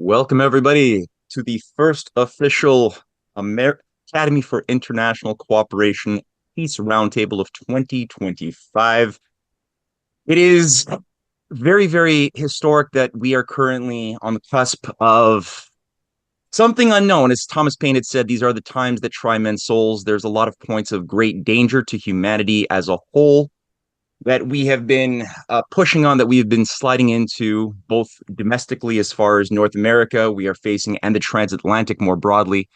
Welcome, everybody, to the first official Academy for International Cooperation Peace Roundtable of 2025. It is very, very historic that we are currently on the cusp of something unknown. As Thomas Paine had said, these are the times that try men's souls. There's a lot of points of great danger to humanity as a whole that we have been pushing on, that we have been sliding into, both domestically as far as North America, we are facing, and the transatlantic more broadly,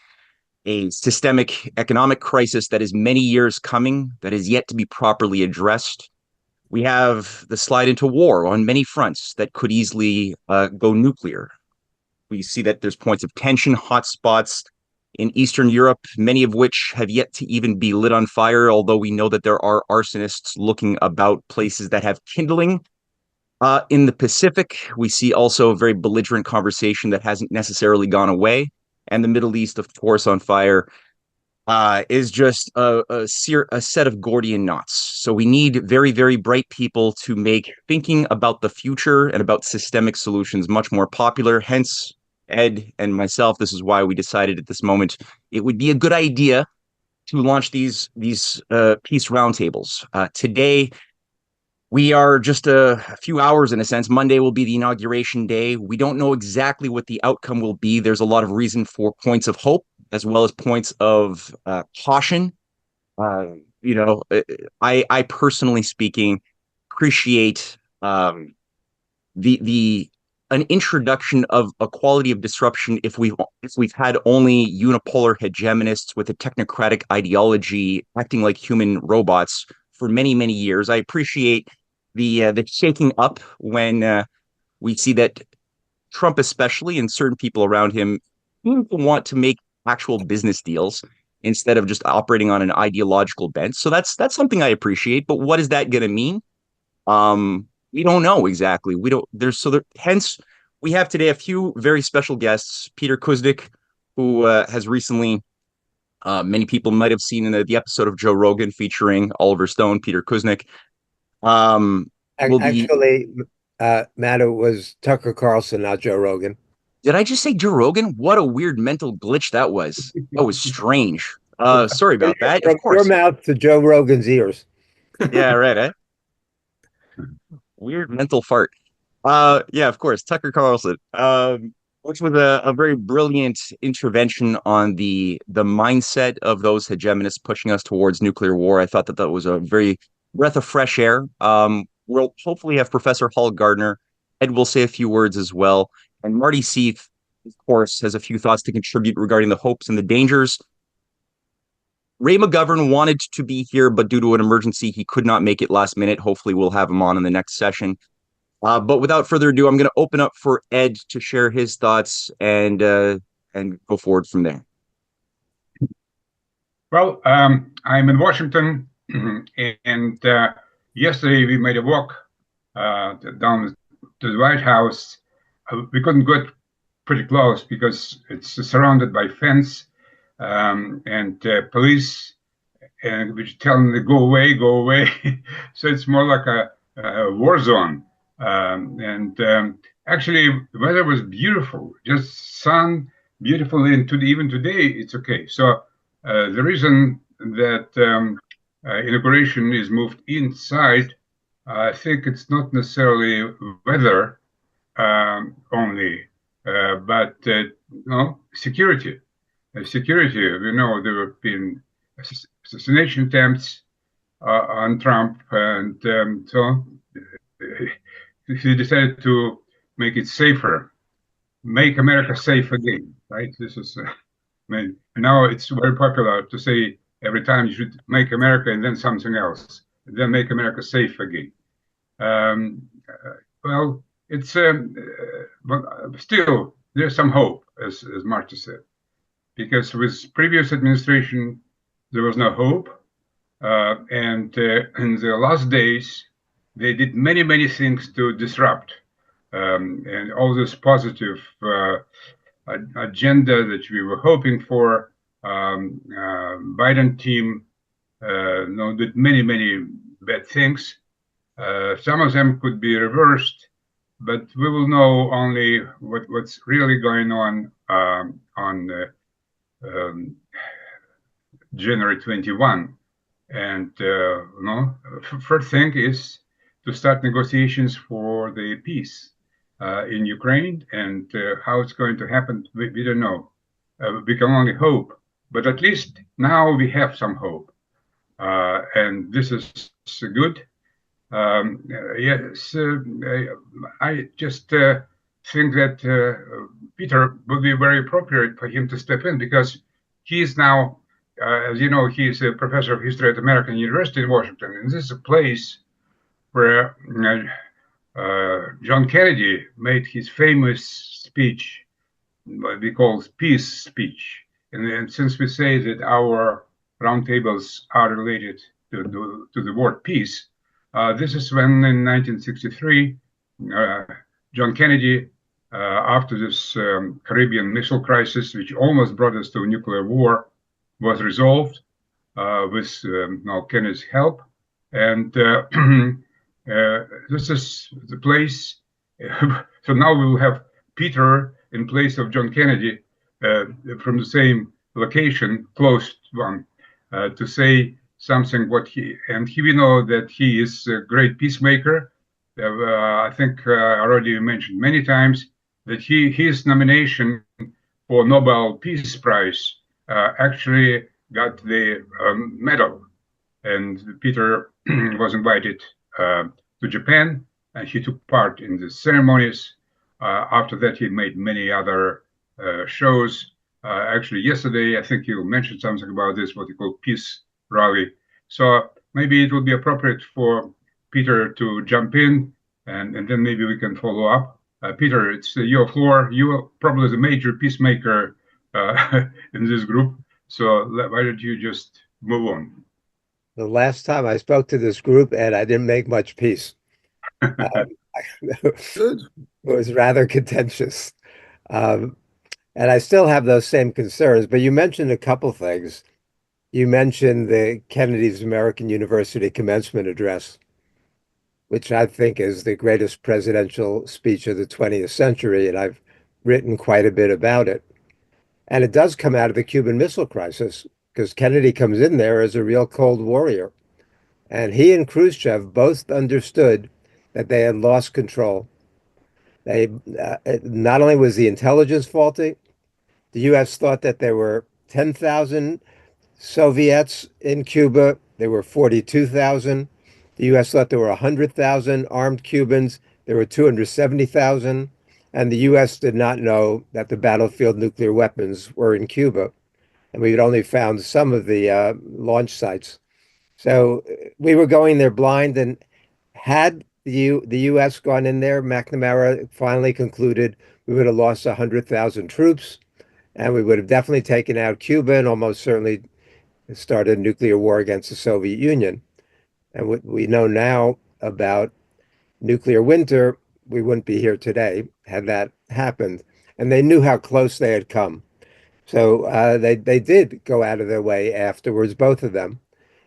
a systemic economic crisis that is many years coming, that is yet to be properly addressed. We have the slide into war on many fronts that could easily go nuclear. We see that there's points of tension, hotspots in Eastern Europe, many of which have yet to even be lit on fire, although we know that there are arsonists looking about places that have kindling. In the Pacific, we see also a very belligerent conversation that hasn't necessarily gone away. And the Middle East, of course, on fire, is just a set of Gordian knots. So we need very, very bright people to make thinking about the future and about systemic solutions much more popular. Hence, Ed and myself, this is why we decided at this moment it would be a good idea to launch these peace roundtables. Today, we are just a few hours in a sense. Monday will be the inauguration day. We don't know exactly what the outcome will be. There's a lot of reason for points of hope as well as points of caution. Uh, I personally speaking appreciate the an introduction of a quality of disruption if we've had only unipolar hegemonists with a technocratic ideology acting like human robots for many years. I appreciate the shaking up when we see that Trump, especially, and certain people around him, want to make actual business deals instead of just operating on an ideological bent. So that's something I appreciate. But what is that going to mean? We don't know exactly. We don't. Hence, we have today a few very special guests. Peter Kuznick, who has recently, many people might have seen in the episode of Joe Rogan featuring Oliver Stone. Peter Kuznick will be. Actually, Matt, it was Tucker Carlson, not Joe Rogan. Did I just say Joe Rogan? What a weird mental glitch that was. That was strange. Sorry about that. Of From your course. mouth to Joe Rogan's ears. Yeah, right. Weird mental fart. Yeah, of course, Tucker Carlson, which was a very brilliant intervention on the mindset of those hegemonists pushing us towards nuclear war. I thought that that was a very breath of fresh air. We'll hopefully have Professor Hall Gardner. Ed will say a few words as well, and Marty Sieff, of course, has a few thoughts to contribute regarding the hopes and the dangers. Ray McGovern wanted to be here, but due to an emergency, he could not make it last minute. Hopefully, we'll have him on in the next session. But without further ado, I'm going to open up for Ed to share his thoughts and go forward from there. Well, I'm in Washington, and yesterday we made a walk down to the White House. We couldn't get pretty close because it's surrounded by fence and police, and which tell them to go away, go away. So it's more like a war zone. Actually, the weather was beautiful, just sun, beautiful, and even today it's okay. So the reason that inauguration is moved inside, I think it's not necessarily weather only, but security. Security. We know there have been assassination attempts on Trump, and so he decided to make it safer, make America safe again, right? This is, I mean, now it's very popular to say every time you should make America and then something else, then make America safe again. Well, it's, but still, there's some hope, as Marta said, because with previous administration, there was no hope. And in the last days, they did many things to disrupt, and all this positive agenda that we were hoping for. Biden team did many bad things. Some of them could be reversed, but we will know only what's really going on January 21. And first thing is to start negotiations for the peace in Ukraine, and how it's going to happen, we don't know. We can only hope, but at least now we have some hope, and this is good. Yes, I just think that Peter would be very appropriate for him to step in because he is now, as you know, he is a professor of history at American University in Washington, and this is a place where John Kennedy made his famous speech, what we call peace speech. And since we say that our roundtables are related to the word peace, this is when in 1963, John Kennedy, after this Caribbean missile crisis, which almost brought us to a nuclear war, was resolved with Kennedy's help. And this is the place. So now we will have Peter in place of John Kennedy from the same location, close one, to say something what he, and we know that he is a great peacemaker. I think I already mentioned many times that his nomination for Nobel Peace Prize actually got the medal, and Peter was invited to Japan, and he took part in the ceremonies. After that, he made many other shows. Actually, yesterday, I think you mentioned something about this, what you call Peace Rally. So maybe it would be appropriate for Peter to jump in, and then maybe we can follow up. Peter, it's your floor. You are probably the major peacemaker in this group. So why don't you just move on? The last time I spoke to this group, Ed, I didn't make much peace. Good. It was rather contentious. And I still have those same concerns, but you mentioned a couple things. You mentioned the Kennedy's American University commencement address, which I think is the greatest presidential speech of the 20th century, and I've written quite a bit about it. And it does come out of the Cuban Missile Crisis, because Kennedy comes in there as a real Cold Warrior. And he and Khrushchev both understood that they had lost control. They not only was the intelligence faulty, the U.S. thought that there were 10,000 Soviets in Cuba. There were 42,000. The U.S. thought there were 100,000 armed Cubans. There were 270,000. And the U.S. did not know that the battlefield nuclear weapons were in Cuba. And we had only found some of the launch sites. So we were going there blind. And had the U.S. gone in there, McNamara finally concluded we would have lost 100,000 troops. And we would have definitely taken out Cuba and almost certainly started a nuclear war against the Soviet Union. And what we know now about nuclear winter, we wouldn't be here today had that happened. And they knew how close they had come. So they did go out of their way afterwards, both of them.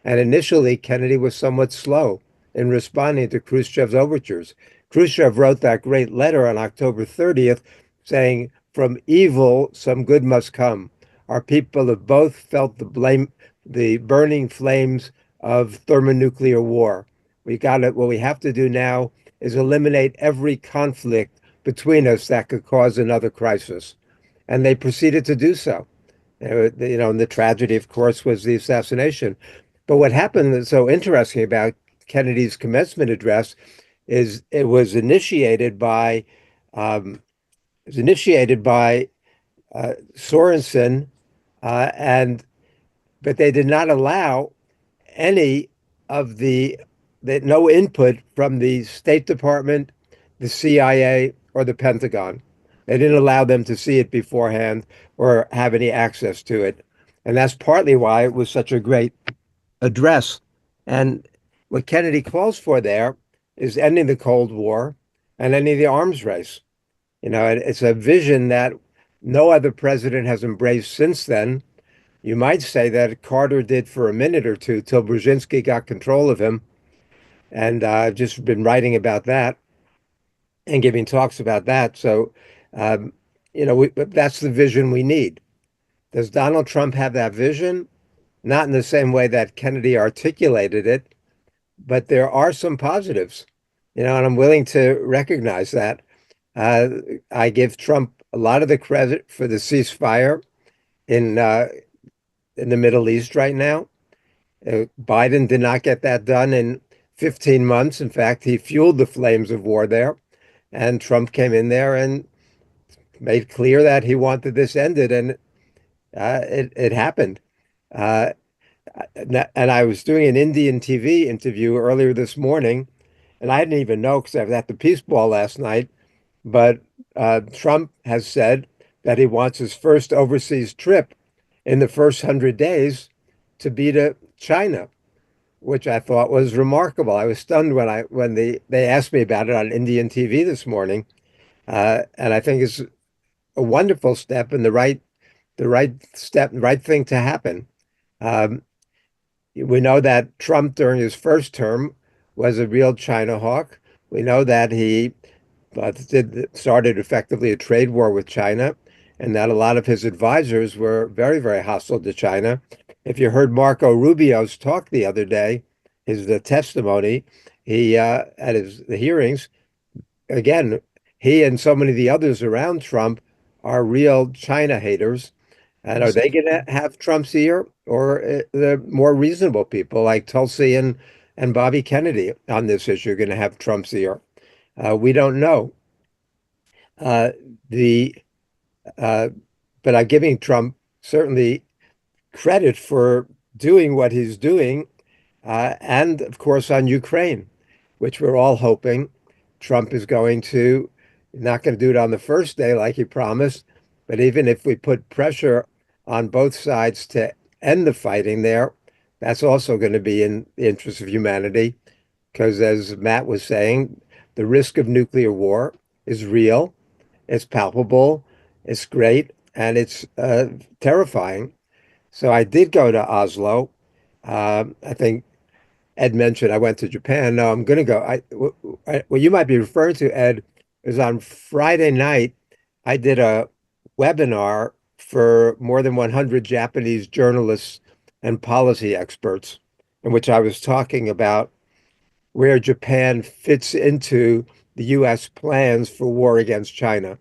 And initially, Kennedy was somewhat slow in responding to Khrushchev's overtures. Khrushchev wrote that great letter on October 30th saying, "From evil, some good must come. Our people have both felt the burning flames of thermonuclear war. What we have to do now is eliminate every conflict between us that could cause another crisis." And they proceeded to do so. And the tragedy, of course, was the assassination. But what happened that's so interesting about Kennedy's commencement address is it was initiated by Sorensen, but they did not allow any of no input from the State Department, the CIA, or the Pentagon. They didn't allow them to see it beforehand or have any access to it. And that's partly why it was such a great address. And what Kennedy calls for there is ending the Cold War and ending the arms race. It's a vision that no other president has embraced since then. You might say that Carter did for a minute or two till Brzezinski got control of him. And I've just been writing about that. and giving talks about that. So, um, that's the vision we need. Does Donald Trump have that vision? Not in the same way that Kennedy articulated it, but there are some positives, and I'm willing to recognize that. Uh, I give Trump a lot of the credit for the ceasefire in uh, in the Middle East right now. Biden did not get that done in 15 months. In fact, he fueled the flames of war there, and Trump came in there and made clear that he wanted this ended, and it happened. Uh, and I was doing an Indian TV interview earlier this morning, and I didn't even know because I was at the Peace Ball last night. But Trump has said that he wants his first overseas trip in the first 100 days to be to China, which I thought was remarkable. I was stunned when they asked me about it on Indian TV this morning, and I think it's a wonderful step in the right thing to happen. Um, we know that Trump during his first term was a real China hawk. We know that he started effectively a trade war with China, and that a lot of his advisors were very, very hostile to China. If you heard Marco Rubio's talk the other day, the testimony, he at his the hearings, again, he and so many of the others around Trump are real China haters. And are they going to have Trump's ear, or the more reasonable people like Tulsi and Bobby Kennedy on this issue going to have Trump's ear? We don't know. Uh, the uh, but I'm giving Trump certainly credit for doing what he's doing, and of course on Ukraine, which we're all hoping Trump is going to not going to do it on the first day like he promised, but even if we put pressure on both sides to end the fighting there, that's also going to be in the interest of humanity, because as Matt was saying, the risk of nuclear war is real, it's palpable, it's great, and it's terrifying. So I did go to Oslo. I think Ed mentioned I went to Japan. No, I'm going to go. What you might be referring to, Ed, is on Friday night, I did a webinar for more than 100 Japanese journalists and policy experts, in which I was talking about where Japan fits into the U.S. plans for war against China.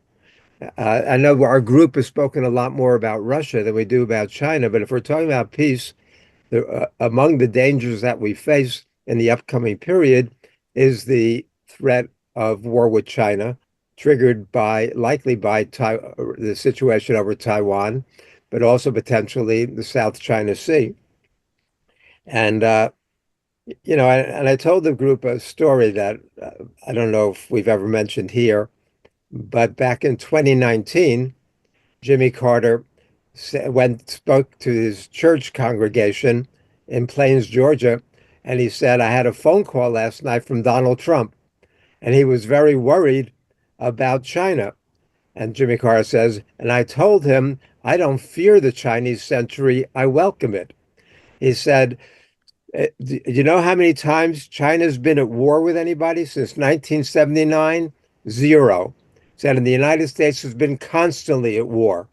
I know our group has spoken a lot more about Russia than we do about China, but if we're talking about peace, among the dangers that we face in the upcoming period is the threat of war with China, triggered likely by the situation over Taiwan, but also potentially the South China Sea. And and I told the group a story that I don't know if we've ever mentioned here, but back in 2019, Jimmy Carter spoke to his church congregation in Plains, Georgia, and he said, I had a phone call last night from Donald Trump, and he was very worried about China. And Jimmy Carter says, and I told him, I don't fear the Chinese century, I welcome it. He said, do you know how many times China's been at war with anybody since 1979? Zero. He said, and the United States has been constantly at war.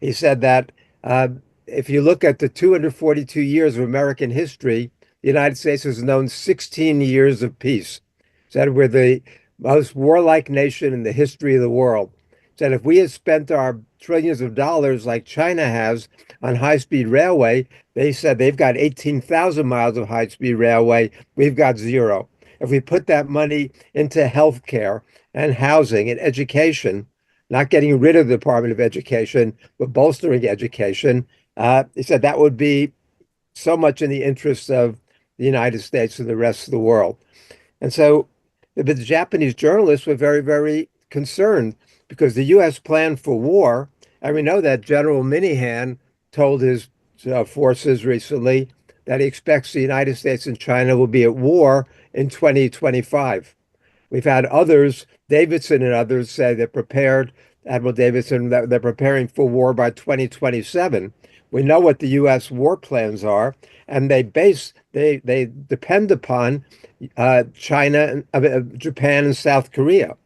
He said that uh, if you look at the 242 years of American history, the United States has known 16 years of peace. He said we're the most warlike nation in the history of the world. He said if we had spent our trillions of dollars like China has on high-speed railway, they said they've got 18,000 miles of high-speed railway. We've got zero. If we put that money into healthcare and housing and education, not getting rid of the Department of Education, but bolstering education. He said that would be so much in the interests of the United States and the rest of the world. And so the Japanese journalists were very, very concerned because the U.S. planned for war. And we know that General Minihan told his forces recently that he expects the United States and China will be at war in 2025. We've had others, Davidson and others, say they're prepared, Admiral Davidson, that they're preparing for war by 2027. We know what the U.S. war plans are, and they depend upon China, Japan, and South Korea.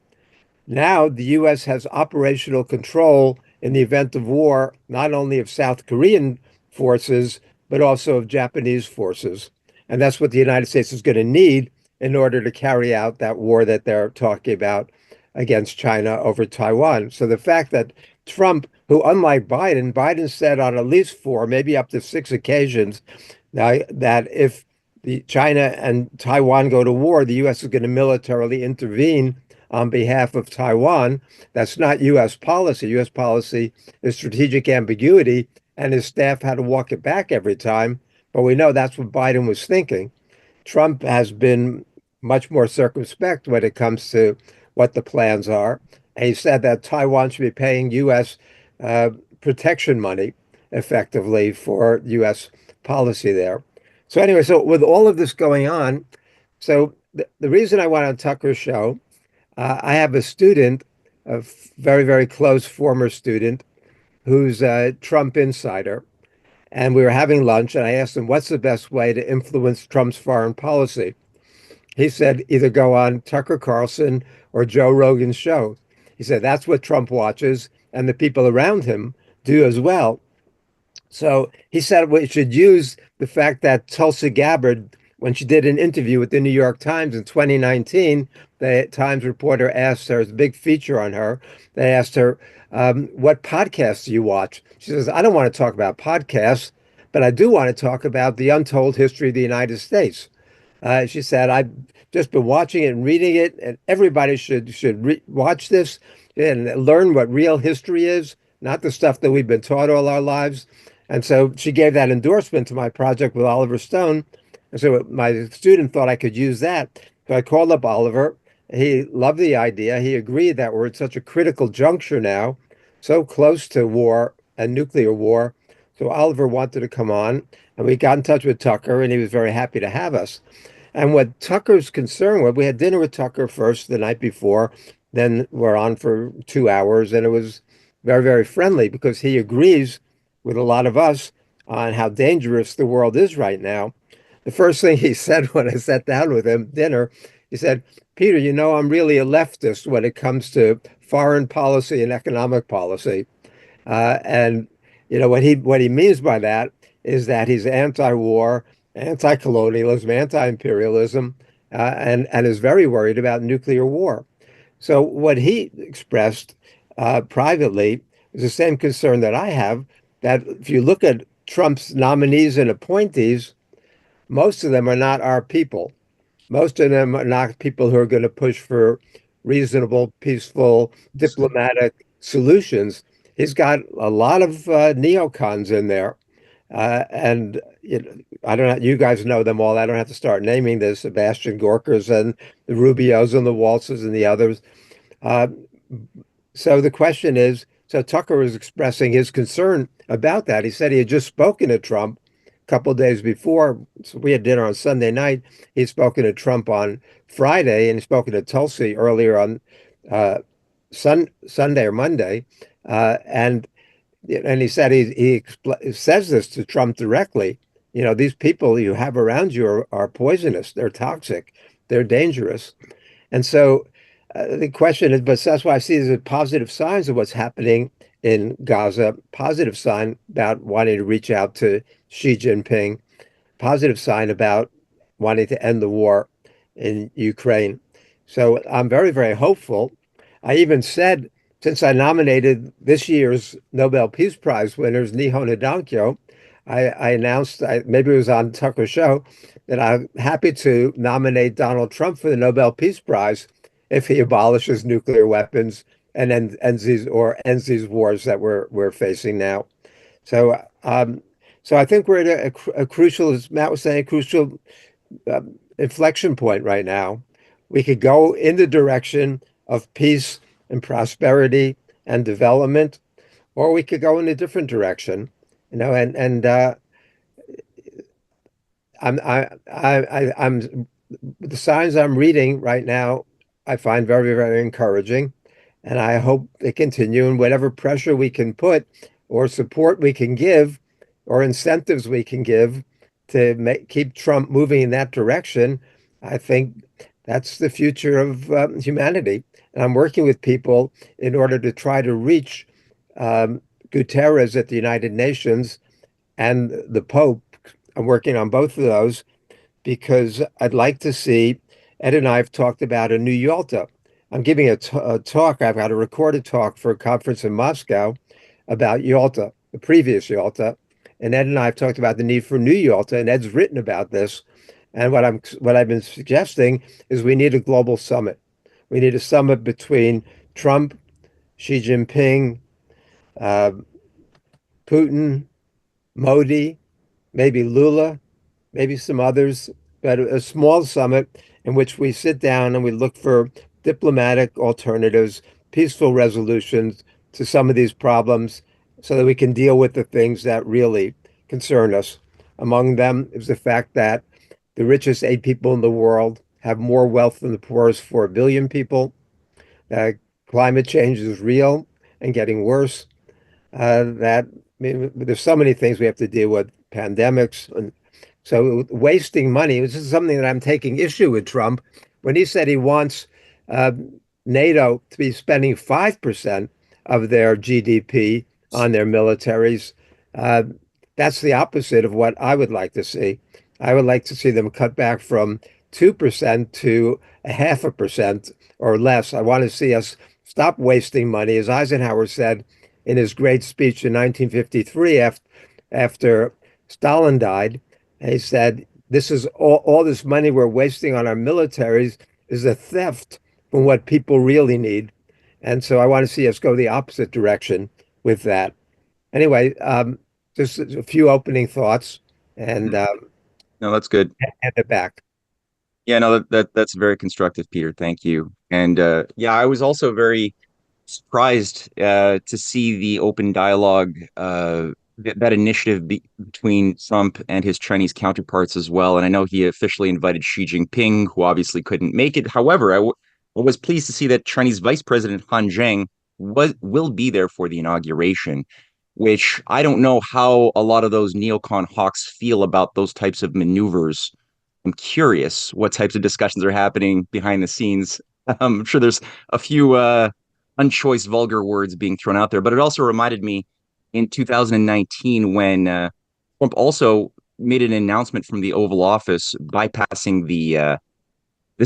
Now the U.S. has operational control in the event of war, not only of South Korean forces, but also of Japanese forces. And that's what the United States is going to need in order to carry out that war that they're talking about against China over Taiwan. So the fact that Trump, who unlike Biden, Biden said on at least four, maybe up to six occasions, now that if China and Taiwan go to war, the U.S. is going to militarily intervene on behalf of Taiwan. That's not U.S. policy. U.S. policy is strategic ambiguity, and his staff had to walk it back every time. But we know that's what Biden was thinking. Trump has been much more circumspect when it comes to what the plans are. And he said that Taiwan should be paying U.S. Uh, protection money effectively for U.S. policy there. So anyway, so with all of this going on, so the reason I went on Tucker's show, I have a student, a very, very close former student, who's a Trump insider. And we were having lunch, and I asked him, what's the best way to influence Trump's foreign policy? He said, either go on Tucker Carlson or Joe Rogan's show. He said, that's what Trump watches, and the people around him do as well. So he said we should use the fact that Tulsi Gabbard, when she did an interview with the New York Times in 2019, the Times reporter asked her, it's a big feature on her, they asked her, what podcasts do you watch? She says, I don't want to talk about podcasts, but I do want to talk about the untold history of the United States. She said, I've just been watching it and reading it, and everybody should watch this and learn what real history is, not the stuff that we've been taught all our lives. And so she gave that endorsement to my project with Oliver Stone. And so my student thought I could use that. So I called up Oliver. He loved the idea. He agreed that we're at such a critical juncture now, so close to war and nuclear war. So Oliver wanted to come on, and we got in touch with Tucker, and he was very happy to have us. And what Tucker's concern was, we had dinner with Tucker first the night before, then we're on for 2 hours, and it was very, very friendly because he agrees with a lot of us on how dangerous the world is right now. The first thing he said when I sat down with him dinner, he said, Peter, you know, I'm really a leftist when it comes to foreign policy and economic policy. And you know what he means by that is that he's anti-war, anti-colonialism, anti-imperialism, and is very worried about nuclear war. So what he expressed privately is the same concern that I have, that if you look at Trump's nominees and appointees, most of them are not our people. Most of them are not people who are going to push for reasonable, peaceful, diplomatic solutions. He's got a lot of neocons in there. And you know, I don't know, you guys know them all. I don't have to start naming the Sebastian Gorkas and the Rubios and the Waltzes and the others. Uh, so the question is, so Tucker was expressing his concern about that. He said he had just spoken to Trump a couple of days before. So we had dinner on Sunday night. He'd spoken to Trump on Friday, and he'd spoken to Tulsi earlier on uh, Sunday or Monday. And he said he says this to Trump directly. You know, these people you have around you are poisonous. They're toxic. They're dangerous. And so the question is, but that's why I see there's positive signs of what's happening in Gaza, positive sign about wanting to reach out to Xi Jinping, positive sign about wanting to end the war in Ukraine. So I'm very, very hopeful. I even said, since I nominated this year's Nobel Peace Prize winners, Nihon Hidankyo, I announced, maybe it was on Tucker's show, that I'm happy to nominate Donald Trump for the Nobel Peace Prize if he abolishes nuclear weapons and ends these wars that we're facing now. So so I think we're at a crucial, as Matt was saying, a crucial inflection point right now. We could go in the direction of peace and prosperity and development, or we could go in a different direction, you know. And I'm the signs I'm reading right now, I find very, very encouraging, and I hope they continue. And whatever pressure we can put, or support we can give, or incentives we can give to keep Trump moving in that direction, I think That's the future of humanity. And I'm working with people in order to try to reach um, Guterres at the United Nations and the Pope. I'm working on both of those because I'd like to see, Ed and I have talked about a new Yalta. I'm giving a talk, I've got a recorded talk for a conference in Moscow about Yalta, the previous Yalta. And Ed and I have talked about the need for new Yalta, and Ed's written about this. And what I've been suggesting is we need a global summit. We need a summit between Trump, Xi Jinping, uh, Putin, Modi, maybe Lula, maybe some others, but a small summit in which we sit down and we look for diplomatic alternatives, peaceful resolutions to some of these problems so that we can deal with the things that really concern us. Among them is the fact that the richest 8 people in the world have more wealth than the poorest 4 billion people. Climate change is real and getting worse. That I mean, there's so many things we have to deal with, pandemics, and so wasting money. This is something that I'm taking issue with Trump when he said he wants uh, NATO to be spending 5% of their GDP on their militaries. Uh, that's the opposite of what I would like to see. I would like to see them cut back from 2% to 0.5% or less. I want to see us stop wasting money. As Eisenhower said in his great speech in 1953 after Stalin died, he said, this is all this money we're wasting on our militaries is a theft from what people really need. And so I want to see us go the opposite direction with that. Anyway, just a few opening thoughts and No, that's good. hand it back. Yeah, no, that's very constructive, Peter. Thank you. And yeah, I was also very surprised to see the open dialogue, that initiative between Trump and his Chinese counterparts as well. And I know he officially invited Xi Jinping, who obviously couldn't make it. However, I was pleased to see that Chinese Vice President Han Zheng will be there for the inauguration, which I don't know how a lot of those neocon hawks feel about those types of maneuvers. I'm curious what types of discussions are happening behind the scenes. I'm sure there's a few unchoiced vulgar words being thrown out there, but it also reminded me in 2019 when Trump also made an announcement from the Oval Office bypassing the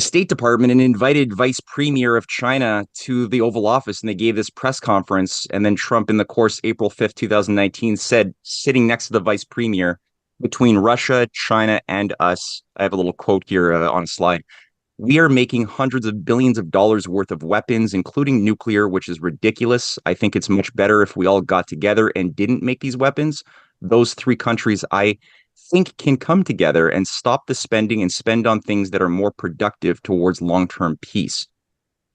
State Department and invited Vice Premier of China to the Oval Office, and they gave this press conference. And then Trump, in the course, April 5th, 2019, said, sitting next to the Vice Premier, between Russia, China, and us, I have a little quote here on a slide. We are making hundreds of billions of dollars worth of weapons, including nuclear, which is ridiculous. I think it's much better if we all got together and didn't make these weapons. Those 3 countries, I think, can come together and stop the spending and spend on things that are more productive towards long-term peace.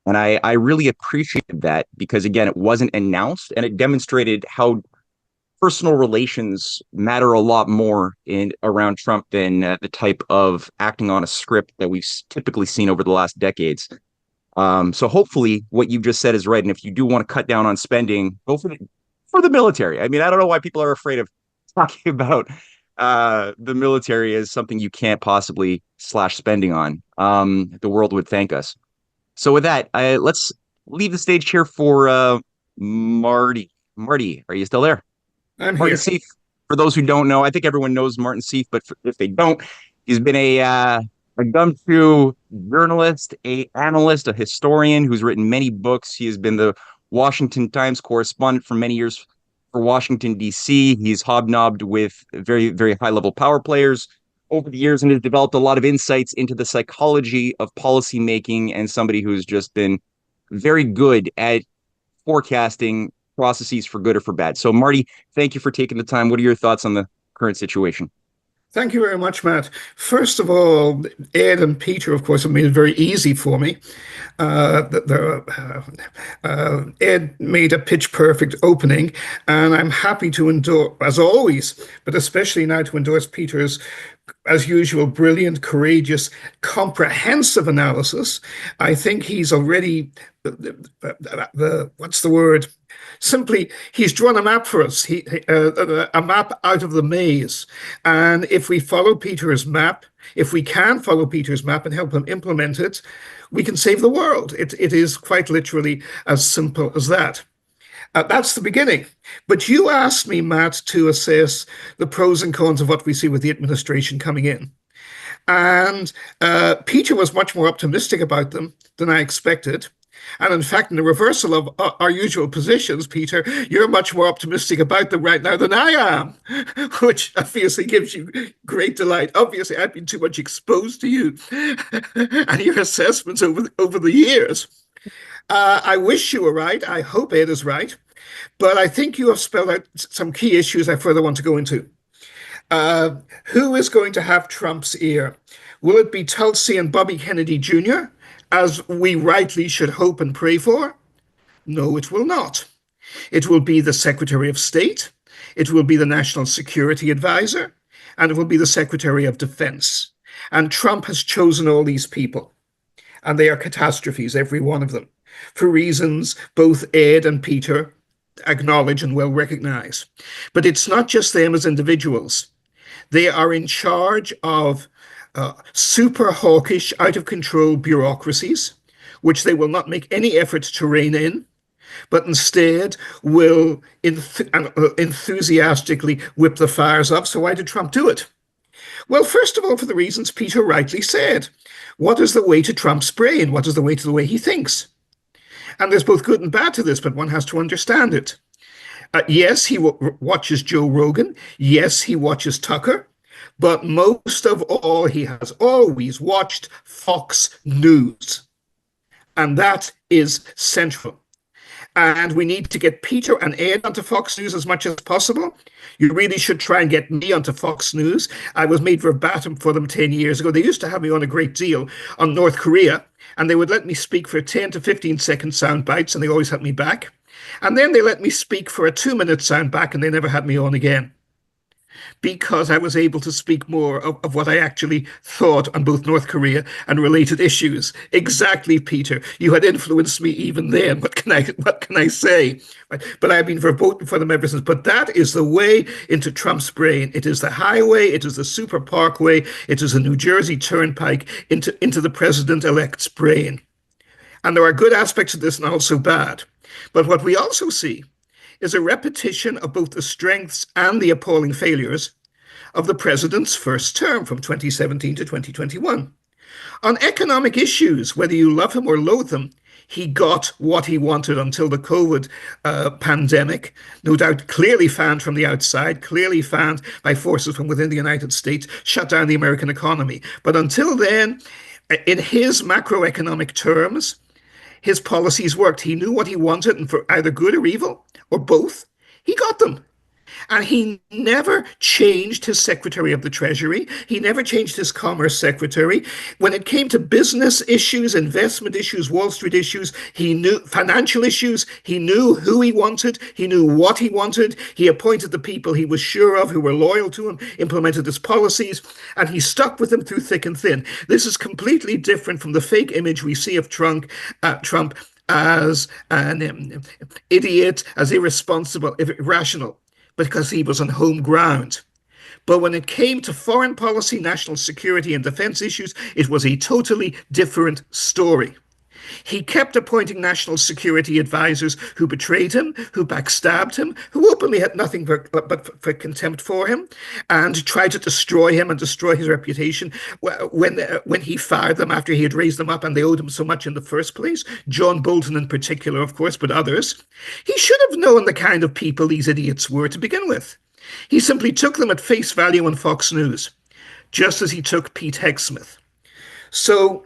And I really appreciated that because, again, it wasn't announced and it demonstrated how personal relations matter a lot more in around Trump than the type of acting on a script that we've typically seen over the last decades. So hopefully what you just said is right. And if you do want to cut down on spending, go for the military. I mean, I don't know why people are afraid of talking about the military as something you can't possibly slash spending on. The world would thank us. So with that, let's leave the stage here for Marty. Marty, are you still there? I'm Martin here. Sieff, for those who don't know, I think everyone knows Martin Sieff, but if they don't, he's been a gumshoe journalist, a analyst, a historian who's written many books. He has been the Washington Times correspondent for many years for Washington, D.C. He's hobnobbed with very, very high-level power players over the years and has developed a lot of insights into the psychology of policymaking, and somebody who's just been very good at forecasting processes for good or for bad. So, Marty, thank you for taking the time. What are your thoughts on the current situation? Thank you very much, Matt. First of all, Ed and Peter, of course, have made it very easy for me. Ed made a pitch perfect opening, and I'm happy to endorse, as always, but especially now to endorse Peter's, as usual, brilliant, courageous, comprehensive analysis. I think he's already, what's the word? Simply, he's drawn a map for us, a map out of the maze. And if we follow Peter's map, if we can follow Peter's map and help him implement it, we can save the world. It is quite literally as simple as that. That's the beginning. But you asked me, Matt, to assess the pros and cons of what we see with the administration coming in. And Peter was much more optimistic about them than I expected. And in fact, in the reversal of our usual positions, Peter, you're much more optimistic about them right now than I am, which obviously gives you great delight. Obviously, I've been too much exposed to you and your assessments over the years. I wish you were right. I hope Ed is right. But I think you have spelled out some key issues I further want to go into. Who is going to have Trump's ear? Will it be Tulsi and Bobby Kennedy Jr., as we rightly should hope and pray for? No, it will not. It will be the Secretary of State, it will be the National Security Advisor, and it will be the Secretary of Defense. And Trump has chosen all these people, and they are catastrophes, every one of them, for reasons both Ed and Peter acknowledge and well recognize. But it's not just them as individuals. They are in charge of super hawkish, out of control bureaucracies, which they will not make any effort to rein in, but instead will enthusiastically whip the fires up. So why did Trump do it? Well, first of all, for the reasons Peter rightly said. What is the way to Trump's brain? What is the way to the way he thinks? And there's both good and bad to this, but one has to understand it. Yes, he watches Joe Rogan. Yes, he watches Tucker. But most of all, he has always watched Fox News. And that is central. And we need to get Peter and Ed onto Fox News as much as possible. You really should try and get me onto Fox News. I was made verbatim for them 10 years ago. They used to have me on a great deal on North Korea, and they would let me speak for 10 to 15-second sound bites, and they always had me back. And then they let me speak for a 2-minute sound back, and they never had me on again, because I was able to speak more of what I actually thought on both North Korea and related issues. Exactly, Peter. You had influenced me even then. What can I say? But I've been verboten for them ever since. But that is the way into Trump's brain. It is the highway. It is the super parkway. It is the New Jersey Turnpike into the president-elect's brain. And there are good aspects of this and also bad. But what we also see is a repetition of both the strengths and the appalling failures of the president's first term from 2017 to 2021. On economic issues, whether you love him or loathe him, he got what he wanted until the COVID pandemic, no doubt clearly fanned from the outside, clearly fanned by forces from within the United States, shut down the American economy. But until then, in his macroeconomic terms, his policies worked. He knew what he wanted, and for either good or evil, or both, he got them. And he never changed his Secretary of the Treasury. He never changed his Commerce Secretary. When it came to business issues, investment issues, Wall Street issues, he knew financial issues. He knew who he wanted. He knew what he wanted. He appointed the people he was sure of, who were loyal to him, implemented his policies, and he stuck with them through thick and thin. This is completely different from the fake image we see of Trump as an idiot, as irresponsible, irrational, because he was on home ground. But when it came to foreign policy, national security, and defense issues, it was a totally different story. He kept appointing national security advisors who betrayed him, who backstabbed him, who openly had nothing but for contempt for him, and tried to destroy him and destroy his reputation when he fired them after he had raised them up and they owed him so much in the first place. John Bolton in particular, of course, but others. He should have known the kind of people these idiots were to begin with. He simply took them at face value on Fox News, just as he took Pete Hegseth. So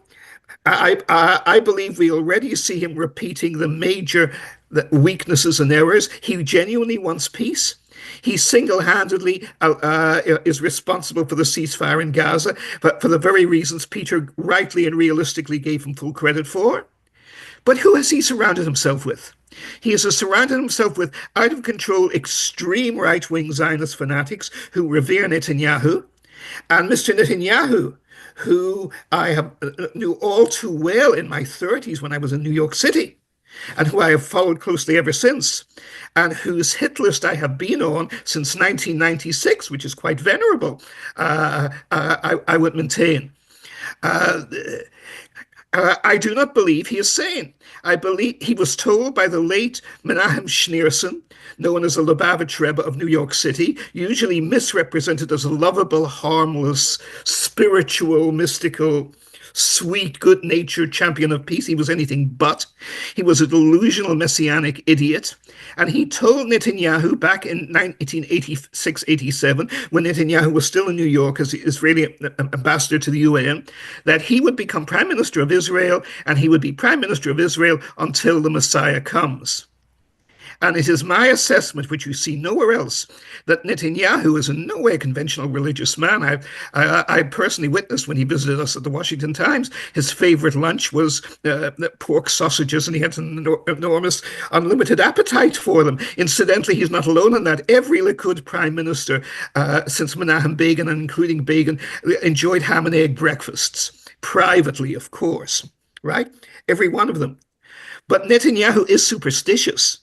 I believe we already see him repeating the major weaknesses and errors. He genuinely wants peace. He single-handedly is responsible for the ceasefire in Gaza, but for the very reasons Peter rightly and realistically gave him full credit for. But who has he surrounded himself with? He has surrounded himself with out-of-control, extreme right-wing Zionist fanatics who revere Netanyahu. And Mr. Netanyahu, who I knew all too well in my 30s when I was in New York City, and who I have followed closely ever since, and whose hit list I have been on since 1996, which is quite venerable, I would maintain. Uh, I do not believe he is sane. I believe he was told by the late Menachem Schneerson, known as the Lubavitch Rebbe of New York City, usually misrepresented as a lovable, harmless, spiritual, mystical, sweet, good-natured champion of peace. He was anything but. He was a delusional messianic idiot. And he told Netanyahu back in 1986-87, when Netanyahu was still in New York as the Israeli ambassador to the UN, that he would become prime minister of Israel, and he would be prime minister of Israel until the Messiah comes. And it is my assessment, which you see nowhere else, that Netanyahu is in no way a conventional religious man. I personally witnessed when he visited us at the Washington Times, his favorite lunch was pork sausages, and he had an enormous, unlimited appetite for them. Incidentally, he's not alone in that. Every Likud prime minister since Menachem Begin, and including Begin, enjoyed ham and egg breakfasts, privately, of course, right? Every one of them. But Netanyahu is superstitious.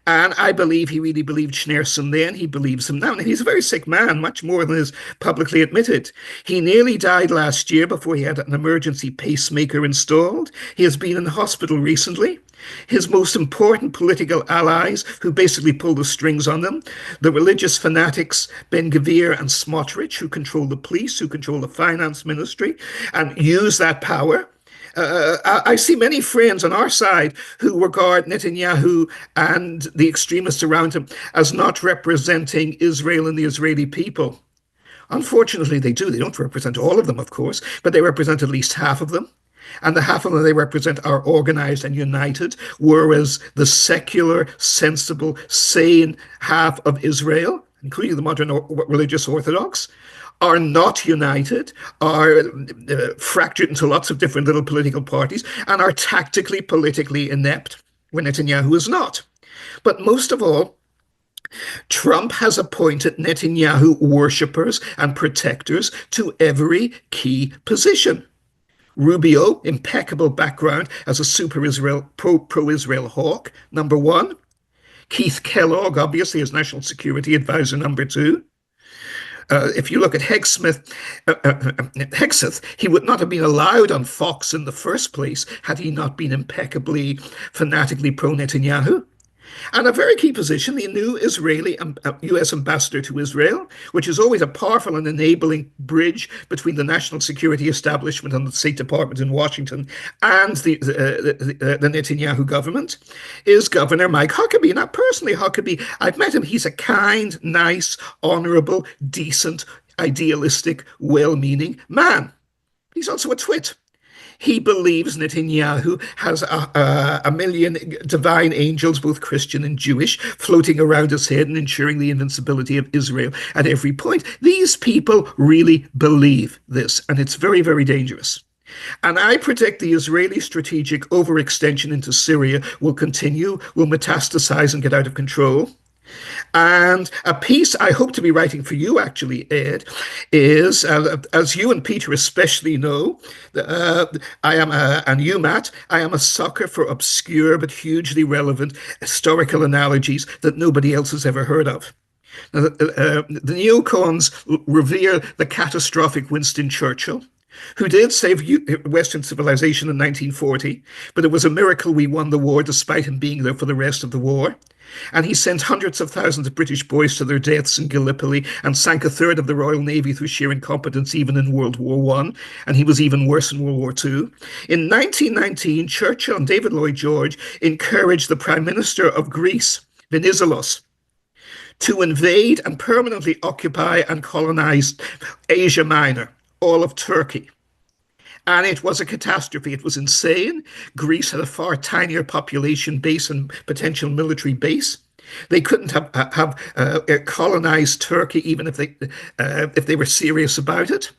And I believe he really believed Schneerson then. He believes him now. And he's a very sick man, much more than is publicly admitted. He nearly died last year before he had an emergency pacemaker installed. He has been in hospital recently. His most important political allies, who basically pull the strings on them, the religious fanatics Ben Gvir and Smotrich, who control the police, who control the finance ministry, and use that power. I see many friends on our side who regard Netanyahu and the extremists around him as not representing Israel and the Israeli people. Unfortunately, they do. They don't represent all of them, of course, but they represent at least half of them. And the half of them they represent are organized and united, whereas the secular, sensible, sane half of Israel, including the modern religious Orthodox, are not united, are fractured into lots of different little political parties, and are tactically, politically inept, when Netanyahu is not. But most of all, Trump has appointed Netanyahu worshippers and protectors to every key position. Rubio, impeccable background as a super-Israel, pro-Israel hawk, number one. Keith Kellogg, obviously, as national security advisor, number two. If you look at Hegseth, he would not have been allowed on Fox in the first place had he not been impeccably, fanatically pro-Netanyahu. And a very key position, the new Israeli U.S. ambassador to Israel, which is always a powerful and enabling bridge between the national security establishment and the State Department in Washington and the Netanyahu government, is Governor Mike Huckabee. Now, personally, Huckabee, I've met him. He's a kind, nice, honorable, decent, idealistic, well-meaning man. He's also a twit. He believes Netanyahu has a million divine angels, both Christian and Jewish, floating around his head and ensuring the invincibility of Israel at every point. These people really believe this, and it's very, very dangerous. And I predict the Israeli strategic overextension into Syria will continue, will metastasize and get out of control. And a piece I hope to be writing for you, actually, Ed, is, as you and Peter especially know, and you, Matt, I am a sucker for obscure but hugely relevant historical analogies that nobody else has ever heard of. Now, the neocons revere the catastrophic Winston Churchill, who did save Western civilization in 1940, but it was a miracle we won the war despite him being there for the rest of the war. And he sent hundreds of thousands of British boys to their deaths in Gallipoli and sank a third of the Royal Navy through sheer incompetence even in World War I, and he was even worse in World War II. In 1919, Churchill and David Lloyd George encouraged the Prime Minister of Greece, Venizelos, to invade and permanently occupy and colonize Asia Minor, all of Turkey. And it was a catastrophe. It was insane. Greece had a far tinier population base and potential military base. They couldn't have colonized Turkey even if they were serious about it.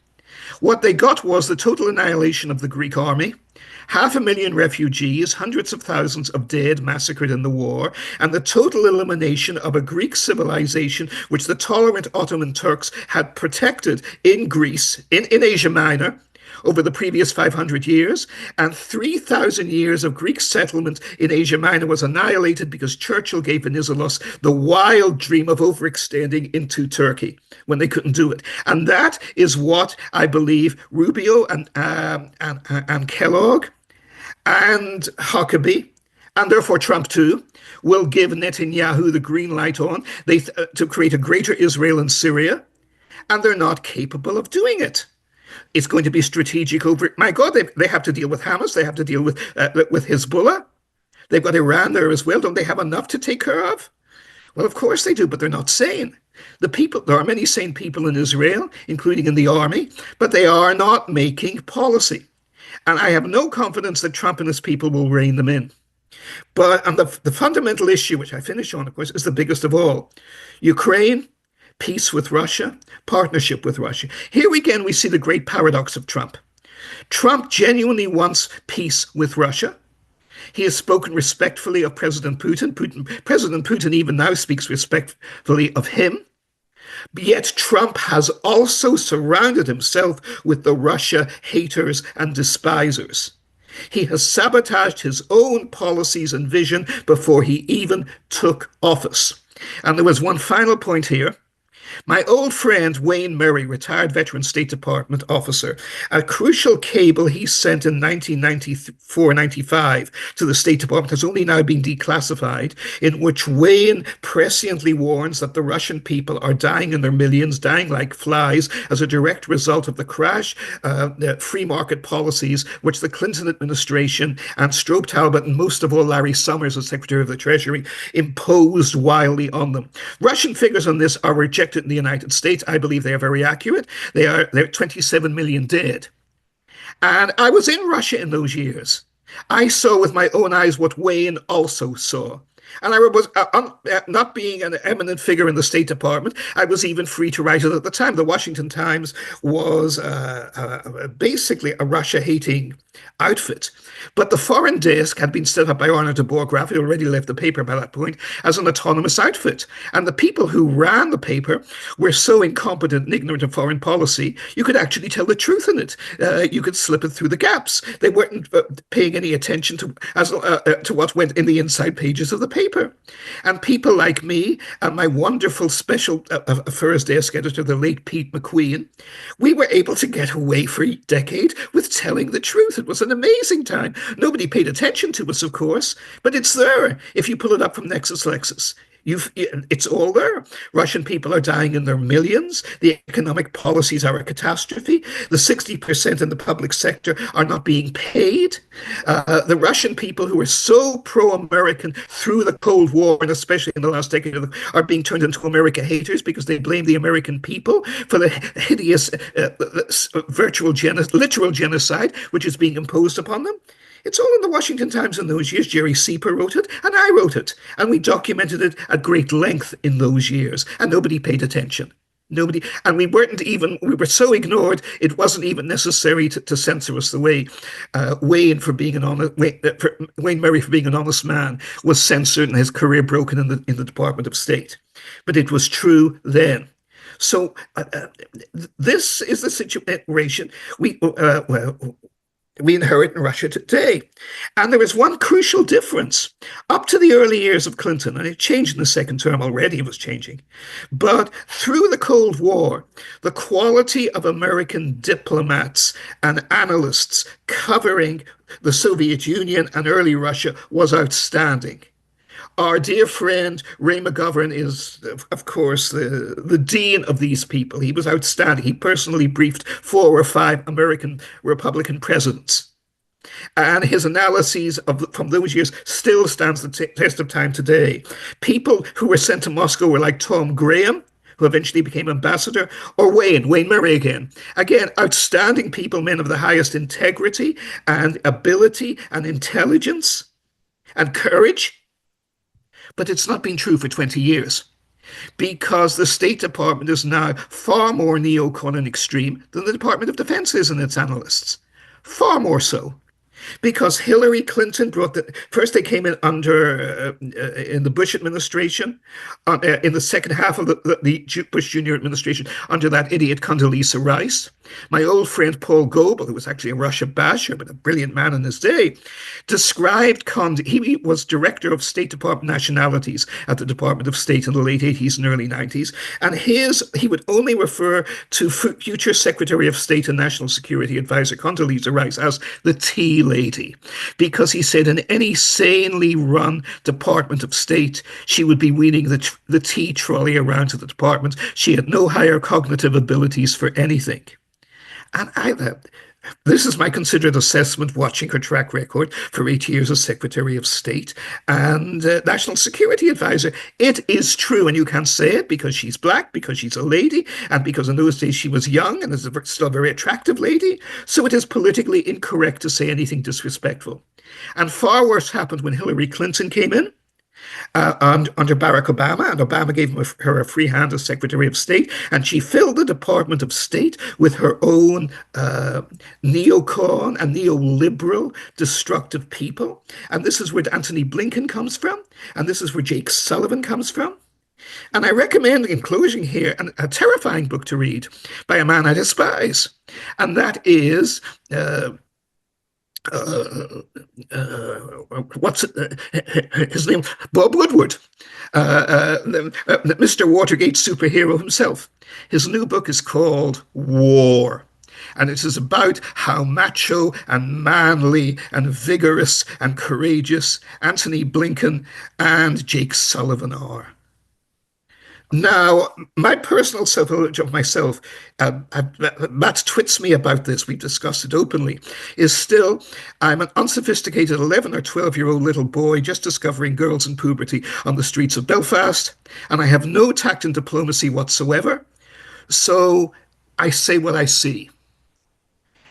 What they got was the total annihilation of the Greek army, 500,000 refugees, hundreds of thousands of dead massacred in the war, and the total elimination of a Greek civilization which the tolerant Ottoman Turks had protected in Greece, in Asia Minor, over the previous 500 years, and 3,000 years of Greek settlement in Asia Minor was annihilated because Churchill gave Venizelos the wild dream of overextending into Turkey when they couldn't do it. And that is what I believe Rubio and Kellogg and Huckabee, and therefore Trump too, will give Netanyahu the green light on to create a greater Israel in Syria, and they're not capable of doing it. It's going to be strategic over. My God, they have to deal with Hamas. They have to deal with Hezbollah. They've got Iran there as well. Don't they have enough to take care of? Well, of course they do, but they're not sane. There are many sane people in Israel, including in the army, but they are not making policy. And I have no confidence that Trump and his people will rein them in. But and the fundamental issue, which I finish on, of course, is the biggest of all. Ukraine, peace with Russia, partnership with Russia. Here again, we see the great paradox of Trump. Trump genuinely wants peace with Russia. He has spoken respectfully of President Putin. President Putin even now speaks respectfully of him. Yet Trump has also surrounded himself with the Russia haters and despisers. He has sabotaged his own policies and vision before he even took office. And there was one final point here. My old friend Wayne Murray, retired veteran State Department officer, a crucial cable he sent in 1994-95 to the State Department has only now been declassified, in which Wayne presciently warns that the Russian people are dying in their millions, dying like flies as a direct result of the crash free market policies which the Clinton administration and Strobe Talbot and most of all Larry Summers as Secretary of the Treasury imposed wildly on them. Russian figures on this are rejected in the United States. I believe they are very accurate. They're 27 million dead. And I was in Russia in those years. I saw with my own eyes what Wayne also saw. And I was, not being an eminent figure in the State Department, I was even free to write it at the time. The Washington Times was basically a Russia-hating outfit. But the foreign desk had been set up by Arnold de Borgraaf, who already left the paper by that point, as an autonomous outfit. And the people who ran the paper were so incompetent and ignorant of foreign policy, you could actually tell the truth in it. You could slip it through the gaps. They weren't paying any attention to what went in the inside pages of the paper. And people like me and my wonderful special affairs desk editor, the late Pete McQueen, we were able to get away for a decade with telling the truth. It was an amazing time. Nobody paid attention to us, of course, but it's there if you pull it up from Nexus Lexus. It's all there. Russian people are dying in their millions. The economic policies are a catastrophe. The 60% in the public sector are not being paid. The Russian people who are so pro-American through the Cold War, and especially in the last decade, are being turned into America haters because they blame the American people for the hideous literal genocide which is being imposed upon them. It's all in the Washington Times in those years. Jerry Sieper wrote it, and I wrote it. And we documented it at great length in those years. And nobody paid attention. Nobody. And we were so ignored, it wasn't even necessary to censor us the way Wayne Murray, for being an honest man, was censored and his career broken in the Department of State. But it was true then. So this is the situation we inherit in Russia today. And there is one crucial difference. Up to the early years of Clinton, and it changed in the second term already, it was changing, but through the Cold War, the quality of American diplomats and analysts covering the Soviet Union and early Russia was outstanding. Our dear friend Ray McGovern is, of course, the dean of these people. He was outstanding. He personally briefed 4 or 5 American Republican presidents. And his analyses from those years still stands the test of time today. People who were sent to Moscow were like Tom Graham, who eventually became ambassador, or Wayne Murray again. Again, outstanding people, men of the highest integrity and ability and intelligence and courage. But it's not been true for 20 years because the State Department is now far more neocon and extreme than the Department of Defense is in its analysts. Far more so. because Hillary Clinton brought first they came in under in the Bush administration, in the second half of the Bush Jr. administration under that idiot Condoleezza Rice. My old friend Paul Goebel, who was actually a Russia basher but a brilliant man in his day, described he was director of State Department nationalities at the Department of State in the late 80s and early 90s, and he would only refer to future Secretary of State and National Security Advisor Condoleezza Rice as the tea lady, because he said in any sanely run Department of State, she would be wheeling the tea trolley around to the department. She had no higher cognitive abilities for anything. And this is my considered assessment, watching her track record for 8 years as Secretary of State and National Security Advisor. It is true, and you can say it because she's black, because she's a lady, and because in those days she was young and is still a very attractive lady. So it is politically incorrect to say anything disrespectful. And far worse happened when Hillary Clinton came in. Under Barack Obama, and Obama gave her a free hand as Secretary of State, and she filled the Department of State with her own neocon and neoliberal destructive people. And this is where Antony Blinken comes from, and this is where Jake Sullivan comes from. And I recommend, in closing here, a terrifying book to read by a man I despise, and that is what's his name? Bob Woodward, Mr. Watergate superhero himself. His new book is called War. And it is about how macho and manly and vigorous and courageous Antony Blinken and Jake Sullivan are. Now, my personal self-image of myself, Matt twits me about this, we've discussed it openly, is still, I'm an unsophisticated 11 or 12-year-old little boy just discovering girls in puberty on the streets of Belfast, and I have no tact and diplomacy whatsoever, so I say what I see.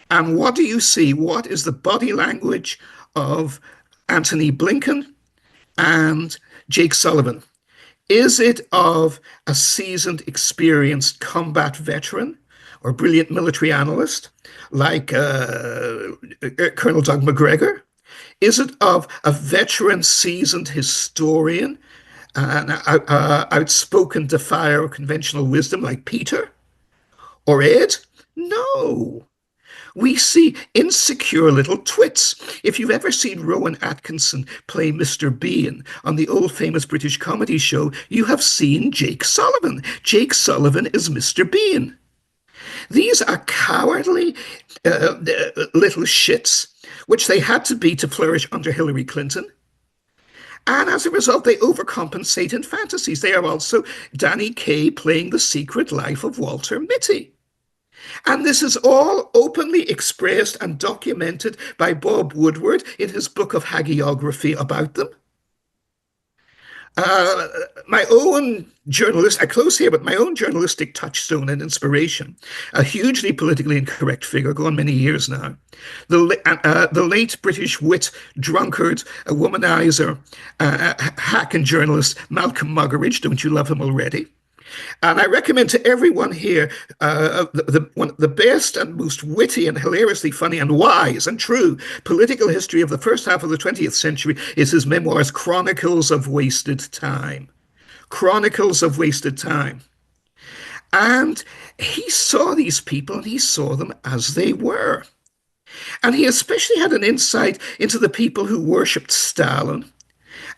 And what do you see? What is the body language of Antony Blinken and Jake Sullivan? Is it of a seasoned, experienced combat veteran or brilliant military analyst like Colonel Doug McGregor? Is it of a veteran, seasoned historian, an outspoken defier of conventional wisdom like Peter or Ed? No. We see insecure little twits. If you've ever seen Rowan Atkinson play Mr. Bean on the old famous British comedy show, you have seen Jake Sullivan. Jake Sullivan is Mr. Bean. These are cowardly little shits, which they had to be to flourish under Hillary Clinton. And as a result, they overcompensate in fantasies. They are also Danny Kaye playing The Secret Life of Walter Mitty. And this is all openly expressed and documented by Bob Woodward in his book of hagiography about them. My own I close here, but my own journalistic touchstone and inspiration, a hugely politically incorrect figure, gone many years now, the late British wit, drunkard, a womanizer, hack and journalist, Malcolm Muggeridge. Don't you love him already? And I recommend to everyone here the best and most witty and hilariously funny and wise and true political history of the first half of the 20th century is his memoirs, Chronicles of Wasted Time. Chronicles of Wasted Time. And he saw these people and he saw them as they were. And he especially had an insight into the people who worshipped Stalin,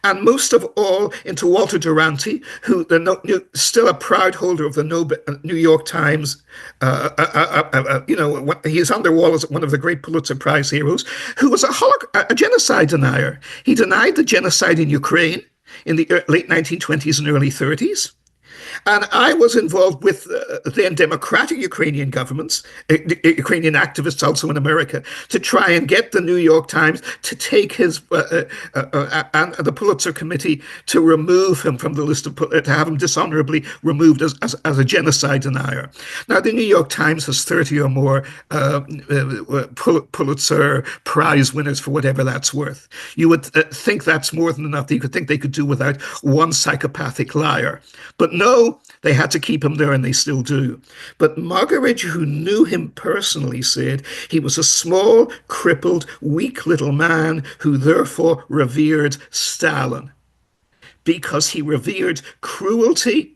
and most of all into Walter Duranty, who still a proud holder of the New York Times. He is on their wall as one of the great Pulitzer Prize heroes, who was a genocide denier. He denied the genocide in Ukraine in the late 1920s and early 30s. And I was involved with then democratic Ukrainian governments, Ukrainian activists also in America, to try and get the New York Times to take his, and the Pulitzer Committee to remove him from the list of, to have him dishonorably removed as a genocide denier. Now, the New York Times has 30 or more Pulitzer Prize winners for whatever that's worth. You would think that's more than enough. You could think they could do without one psychopathic liar. But no, know they had to keep him there, and they still do. But Margaret, who knew him personally, said he was a small, crippled, weak little man who therefore revered Stalin because he revered cruelty.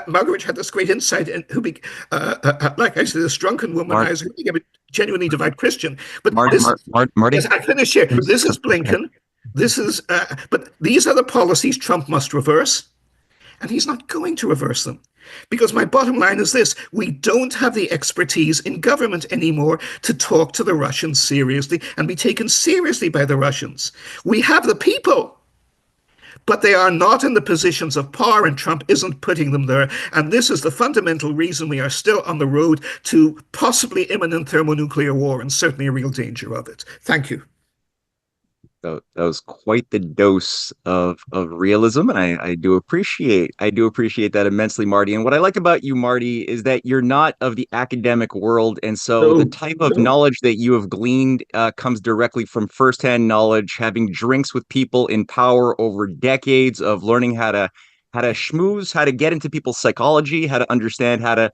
Margaret had this great insight, and like I said, this drunken womanizer, a genuinely devout Christian. But Marty, yes, I finish here. This is Blinken. But these are the policies Trump must reverse, and he's not going to reverse them. Because my bottom line is this: we don't have the expertise in government anymore to talk to the Russians seriously and be taken seriously by the Russians. We have the people, but they are not in the positions of power, and Trump isn't putting them there. And this is the fundamental reason we are still on the road to possibly imminent thermonuclear war, and certainly a real danger of it. Thank you. That was quite the dose of realism, and I do appreciate that immensely, Marty. And what I like about you, Marty, is that you're not of the academic world, and so the type of knowledge that you have gleaned comes directly from firsthand knowledge, having drinks with people in power over decades of learning how to schmooze, how to get into people's psychology, how to understand how to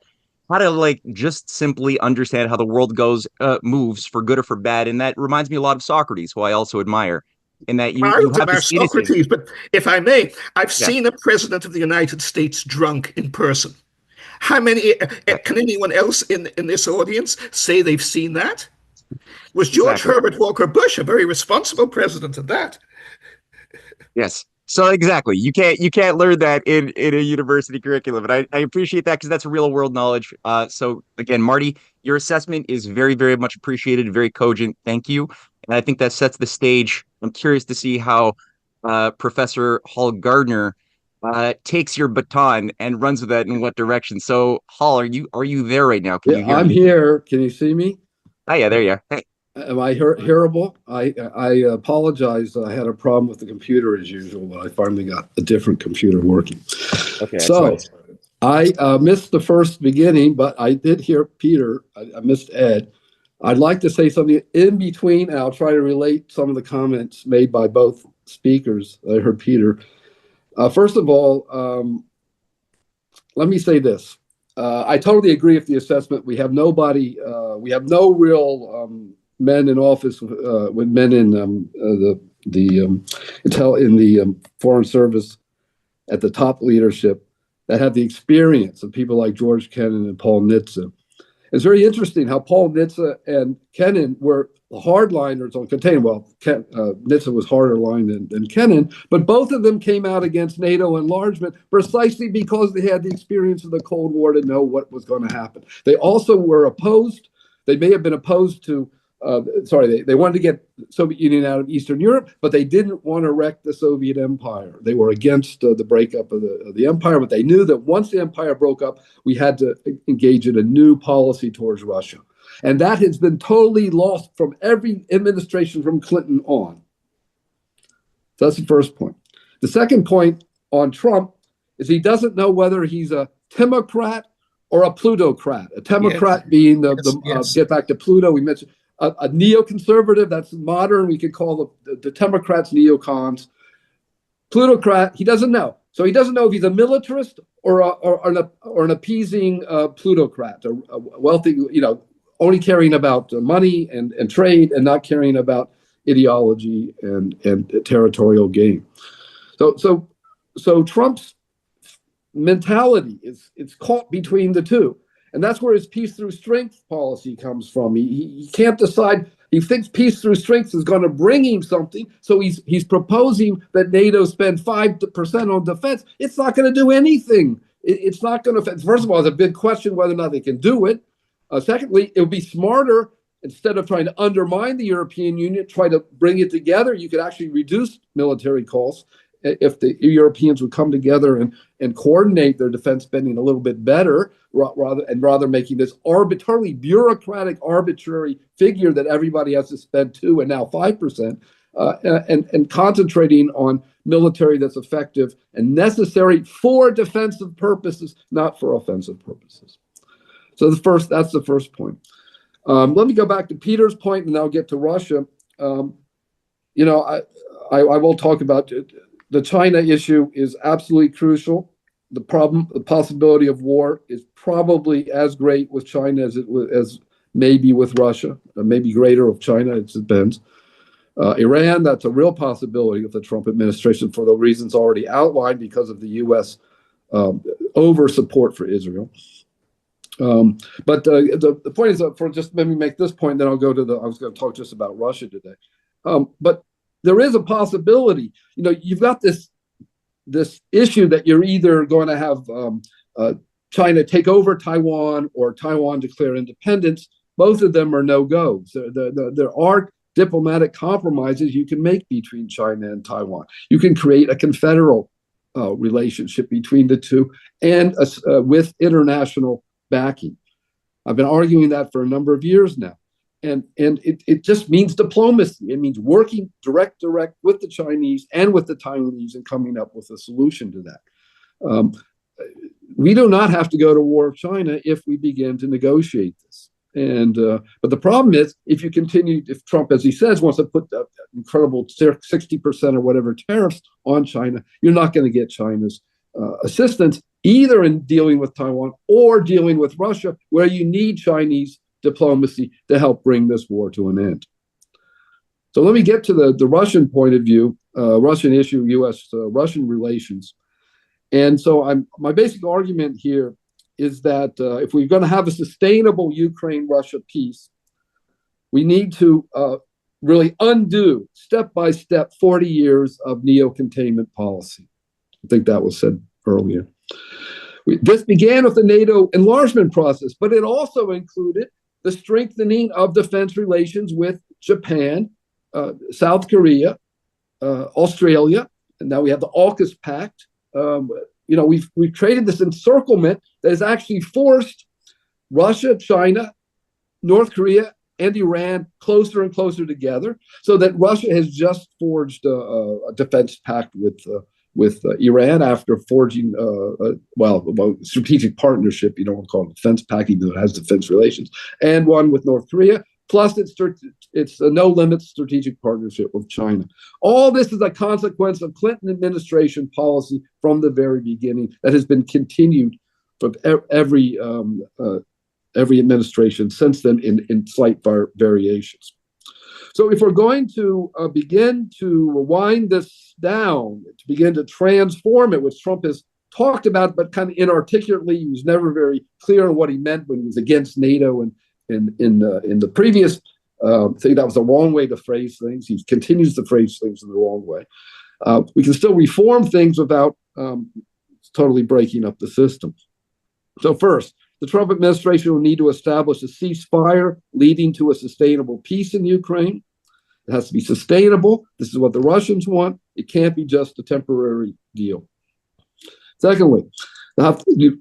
like just simply understand how the world moves for good or for bad. And that reminds me a lot of Socrates, who I also admire, in that you have this Socrates, but if I may, I've seen a president of the United States drunk in person. How many, can anyone else in this audience say they've seen that? Was George Herbert Walker Bush a very responsible president at that? Yes. So exactly, you can't learn that in a university curriculum, but I appreciate that because that's real world knowledge. So again, Marty, your assessment is very, very much appreciated, very cogent. Thank you, and I think that sets the stage. I'm curious to see how Professor Hall Gardner takes your baton and runs with that in what direction. So Hall, are you there right now? Can you hear me? I'm here. Can you see me? Oh yeah, there you are. Hey. Am I hearable? I apologize. I had a problem with the computer as usual, but I finally got a different computer working. Okay. So I missed the first beginning, but I did hear Peter. I missed Ed. I'd like to say something in between, and I'll try to relate some of the comments made by both speakers. I heard Peter. First of all, let me say this. I totally agree with the assessment. We have nobody. We have no real men in office with men in the foreign service at the top leadership that have the experience of people like George Kennan and Paul Nitze. It's very interesting how Paul Nitze and Kennan were hardliners on containment. Well, Nitze was harder line than Kennan, but both of them came out against NATO enlargement precisely because they had the experience of the Cold War to know what was going to happen. They also were opposed. They may have been opposed to they wanted to get the Soviet Union out of Eastern Europe, but they didn't want to wreck the Soviet Empire. They were against the breakup of the empire, but they knew that once the empire broke up, we had to engage in a new policy towards Russia. And that has been totally lost from every administration from Clinton on. So that's the first point. The second point on Trump is he doesn't know whether he's a Timocrat or a plutocrat. A Timocrat being get back to Pluto, we mentioned a neoconservative, that's modern. We could call the Democrats neocons. Plutocrat, he doesn't know. So he doesn't know if he's a militarist or an appeasing plutocrat, a wealthy, only caring about money and trade and not caring about ideology and territorial gain. So Trump's mentality it's caught between the two. And that's where his peace through strength policy comes from. He can't decide. He thinks peace through strength is going to bring him something. So he's proposing that NATO spend 5% on defense. It's not going to do anything. It's not going to. First of all, it's a big question whether or not they can do it. Secondly, it would be smarter, instead of trying to undermine the European Union, try to bring it together. You could actually reduce military costs if the Europeans would come together and coordinate their defense spending a little bit better, rather making this arbitrarily bureaucratic, arbitrary figure that everybody has to spend 2% and now 5%, and concentrating on military that's effective and necessary for defensive purposes, not for offensive purposes. So that's the first point. Let me go back to Peter's point, and I'll get to Russia. I will talk about the China issue is absolutely crucial. the possibility of war is probably as great with China as maybe with Russia, maybe greater with China. It depends. Iran, that's a real possibility with the Trump administration for the reasons already outlined because of the U.S. Over support for Israel. But the point is, for just let me make this point, then I'll go to I was going to talk just about Russia today. But there is a possibility, you've got this issue that you're either going to have China take over Taiwan or Taiwan declare independence. Both of them are no-goes. There are diplomatic compromises you can make between China and Taiwan. You can create a confederal relationship between the two and with international backing. I've been arguing that for a number of years now. And it just means diplomacy. It means working direct with the Chinese and with the Taiwanese and coming up with a solution to that. We do not have to go to war with China if we begin to negotiate this. But the problem is, if Trump, as he says, wants to put that incredible 60% or whatever tariffs on China, you're not going to get China's assistance either in dealing with Taiwan or dealing with Russia, where you need Chinese diplomacy to help bring this war to an end. So let me get to the Russian point of view, Russian issue, U.S.-Russian relations. And so my basic argument here is that if we're going to have a sustainable Ukraine-Russia peace, we need to really undo, step by step, 40 years of neo-containment policy. I think that was said earlier. This began with the NATO enlargement process, but it also included the strengthening of defense relations with Japan, South Korea, Australia, and now we have the AUKUS Pact. We've created this encirclement that has actually forced Russia, China, North Korea, and Iran closer and closer together, so that Russia has just forged a defense pact with Iran after forging a strategic partnership. You don't want to call it defense pact, even though it has defense relations, and one with North Korea. Plus, it's a no-limits strategic partnership with China. All this is a consequence of Clinton administration policy from the very beginning that has been continued from every administration since then in slight variations. So if we're going to begin to wind this down, to begin to transform it, which Trump has talked about, but kind of inarticulately, he was never very clear on what he meant when he was against NATO and in the previous thing. That was the wrong way to phrase things. He continues to phrase things in the wrong way. We can still reform things without totally breaking up the system. So first, the Trump administration will need to establish a ceasefire leading to a sustainable peace in Ukraine. It has to be sustainable. This is what the Russians want. It can't be just a temporary deal. Secondly,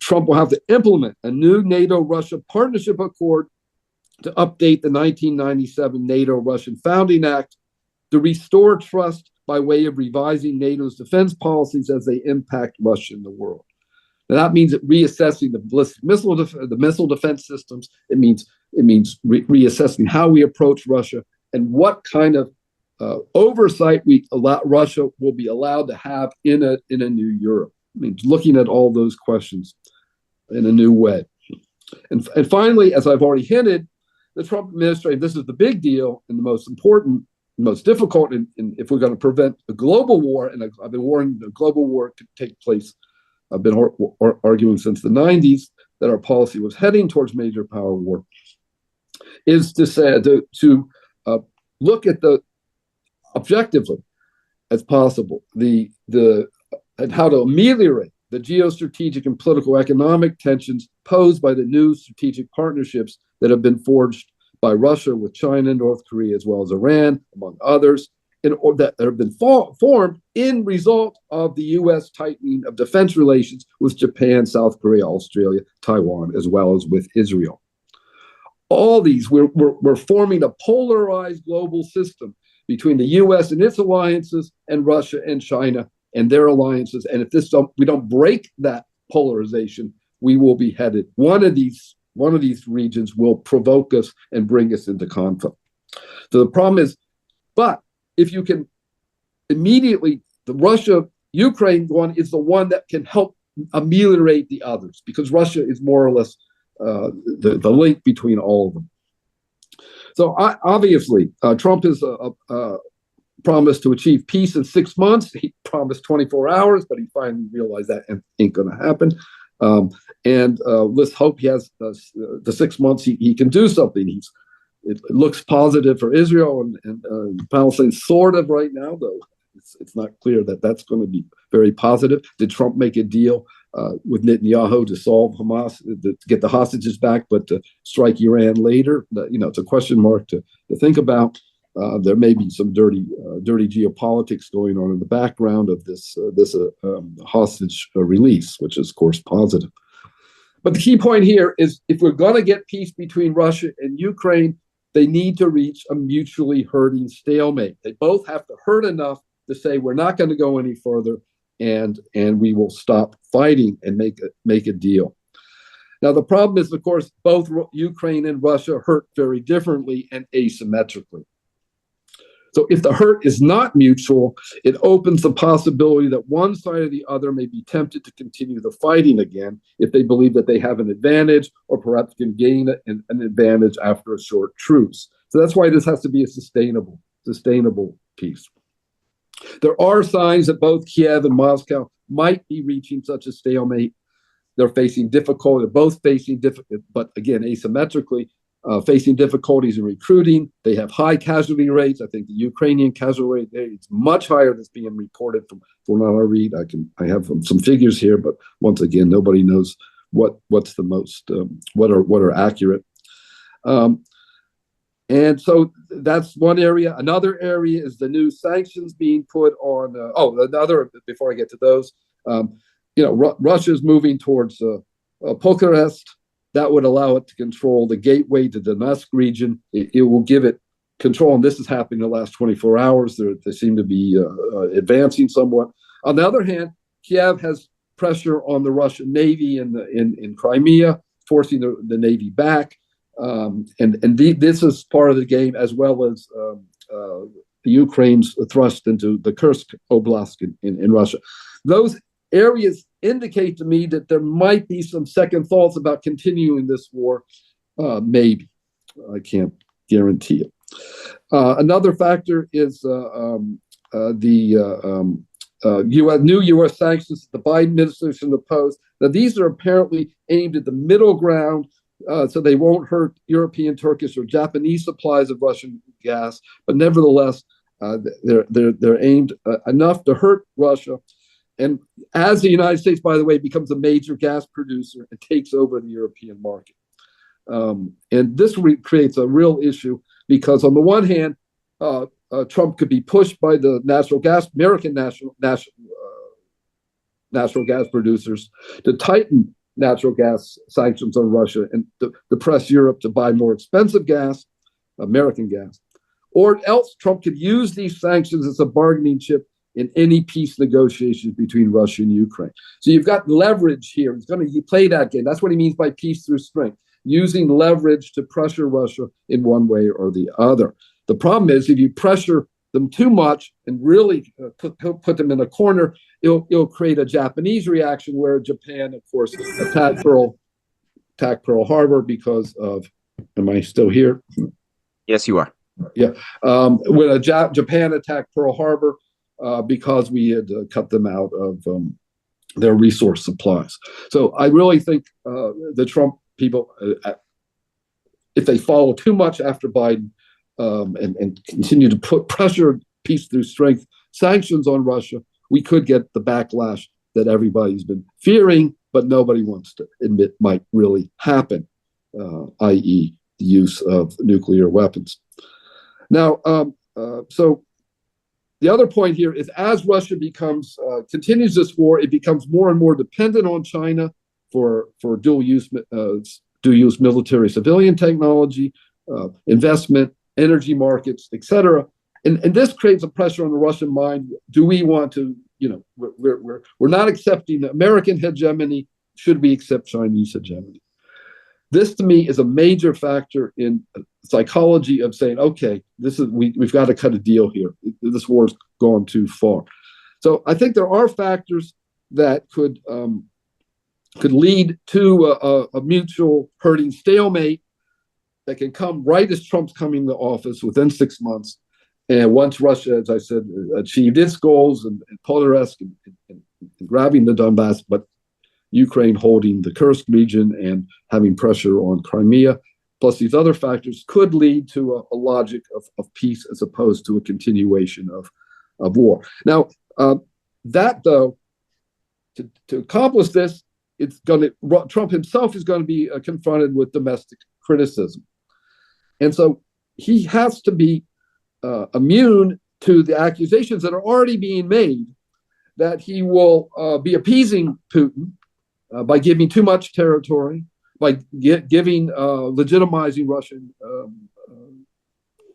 Trump will have to implement a new NATO-Russia partnership accord to update the 1997 NATO-Russian Founding Act to restore trust by way of revising NATO's defense policies as they impact Russia in the world. Now, that means reassessing the ballistic missile defense systems. It means reassessing how we approach Russia and what kind of oversight Russia will be allowed to have in a new Europe. I mean, looking at all those questions in a new way. And finally, as I've already hinted, the Trump administration, this is the big deal and the most important, most difficult, and if we're going to prevent a global war, and I've been warning the global war could take place. I've been arguing since the 90s that our policy was heading towards major power war, is to say to look at the objectively as possible and how to ameliorate the geostrategic and political economic tensions posed by the new strategic partnerships that have been forged by Russia with China, North Korea, as well as Iran, among others, that have been formed in result of the U.S. tightening of defense relations with Japan, South Korea, Australia, Taiwan, as well as with Israel. All these, we're forming a polarized global system between the U.S. and its alliances and Russia and China and their alliances. And if we don't break that polarization, we will be headed. One of these regions will provoke us and bring us into conflict. So the problem is, but if you can immediately, the Russia-Ukraine one is the one that can help ameliorate the others, because Russia is more or less the link between all of them. So obviously, Trump has promised to achieve peace in 6 months. He promised 24 hours, but he finally realized that ain't going to happen. And let's hope he has the 6 months he can do something. It looks positive for Israel and Palestine, sort of right now, though it's not clear that that's going to be very positive. Did Trump make a deal with Netanyahu to solve Hamas, to get the hostages back, but to strike Iran later? It's a question mark to think about. There may be some dirty geopolitics going on in the background of this hostage release, which is, of course, positive. But the key point here is, if we're going to get peace between Russia and Ukraine, they need to reach a mutually hurting stalemate. They both have to hurt enough to say, we're not going to go any further, and we will stop fighting and make a deal. Now, the problem is, of course, both Ukraine and Russia hurt very differently and asymmetrically. So if the hurt is not mutual, it opens the possibility that one side or the other may be tempted to continue the fighting again if they believe that they have an advantage, or perhaps can gain an advantage after a short truce. So that's why this has to be a sustainable peace. There are signs that both Kiev and Moscow might be reaching such a stalemate. They're facing difficulty, they're both facing difficulty, but again, asymmetrically, facing difficulties in recruiting. They have high casualty rates. I think the Ukrainian casualty rate is much higher than being reported from Verona Read. I have some figures here, but once again, nobody knows what's the most what are accurate. And so that's one area. Another area is the new sanctions being put on. Before I get to those, Russia is moving towards Bucharest. That would allow it to control the gateway to the Donetsk region. It will give it control, and this is happening in the last 24 hours. They seem to be advancing somewhat. On the other hand, Kiev has pressure on the Russian Navy in Crimea, forcing the Navy back. This is part of the game, as well as Ukraine's thrust into the Kursk Oblast in Russia. Those areas indicate to me that there might be some second thoughts about continuing this war. Maybe. I can't guarantee it. Another factor is new U.S. sanctions that the Biden administration imposed. Now, these are apparently aimed at the middle ground, so they won't hurt European, Turkish, or Japanese supplies of Russian gas. But nevertheless, they're aimed enough to hurt Russia. And as the United States, by the way, becomes a major gas producer, it takes over the European market. And this creates a real issue, because on the one hand, Trump could be pushed by the American natural gas producers to tighten natural gas sanctions on Russia and to press Europe to buy more expensive gas, American gas. Or else Trump could use these sanctions as a bargaining chip in any peace negotiations between Russia and Ukraine. So you've got leverage here. He's going to play that game. That's what he means by peace through strength, using leverage to pressure Russia in one way or the other. The problem is, if you pressure them too much and really put them in a corner, it'll create a Japanese reaction, where Japan, of course, attacked Pearl Harbor because of. Am I still here? Yes, you are. Yeah. When Japan attacked Pearl Harbor, because we had cut them out of their resource supplies. So I really think the Trump people, if they follow too much after Biden and continue to put pressure, peace through strength, sanctions on Russia, we could get the backlash that everybody's been fearing, but nobody wants to admit might really happen, i.e. the use of nuclear weapons. Now, so the other point here is, as Russia continues this war, it becomes more and more dependent on China for dual use military civilian technology, investment, energy markets, etc. And this creates a pressure on the Russian mind. Do we want to, we're not accepting the American hegemony. Should we accept Chinese hegemony? This, to me, is a major factor in psychology of saying, okay, we've got to cut a deal here. This war's gone too far. So I think there are factors that could could lead to a mutual hurting stalemate that can come right as Trump's coming to office within 6 months. And once Russia, as I said, achieved its goals and Polotsk and grabbing the Donbass, but Ukraine holding the Kursk region and having pressure on Crimea, plus these other factors could lead to a logic of peace as opposed to a continuation of war. Now, that though, to accomplish this, Trump himself is going to be confronted with domestic criticism. And so he has to be immune to the accusations that are already being made that he will be appeasing Putin by giving too much territory, by legitimizing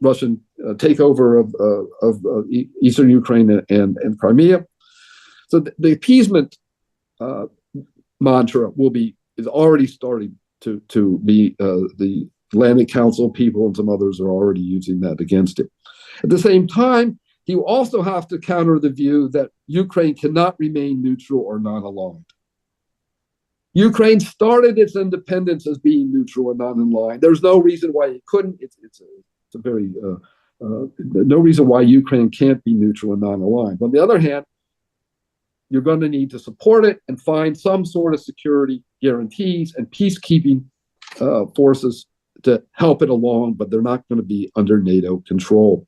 Russian takeover of eastern Ukraine and Crimea. So the appeasement mantra is already starting to be the Atlantic Council people and some others are already using that against it. At the same time, he will also have to counter the view that Ukraine cannot remain neutral or non-aligned. Ukraine started its independence as being neutral and non-aligned. There's no reason why it couldn't. It's a very no reason why Ukraine can't be neutral and non-aligned. On the other hand, you're going to need to support it and find some sort of security guarantees and peacekeeping forces to help it along, but they're not going to be under NATO control.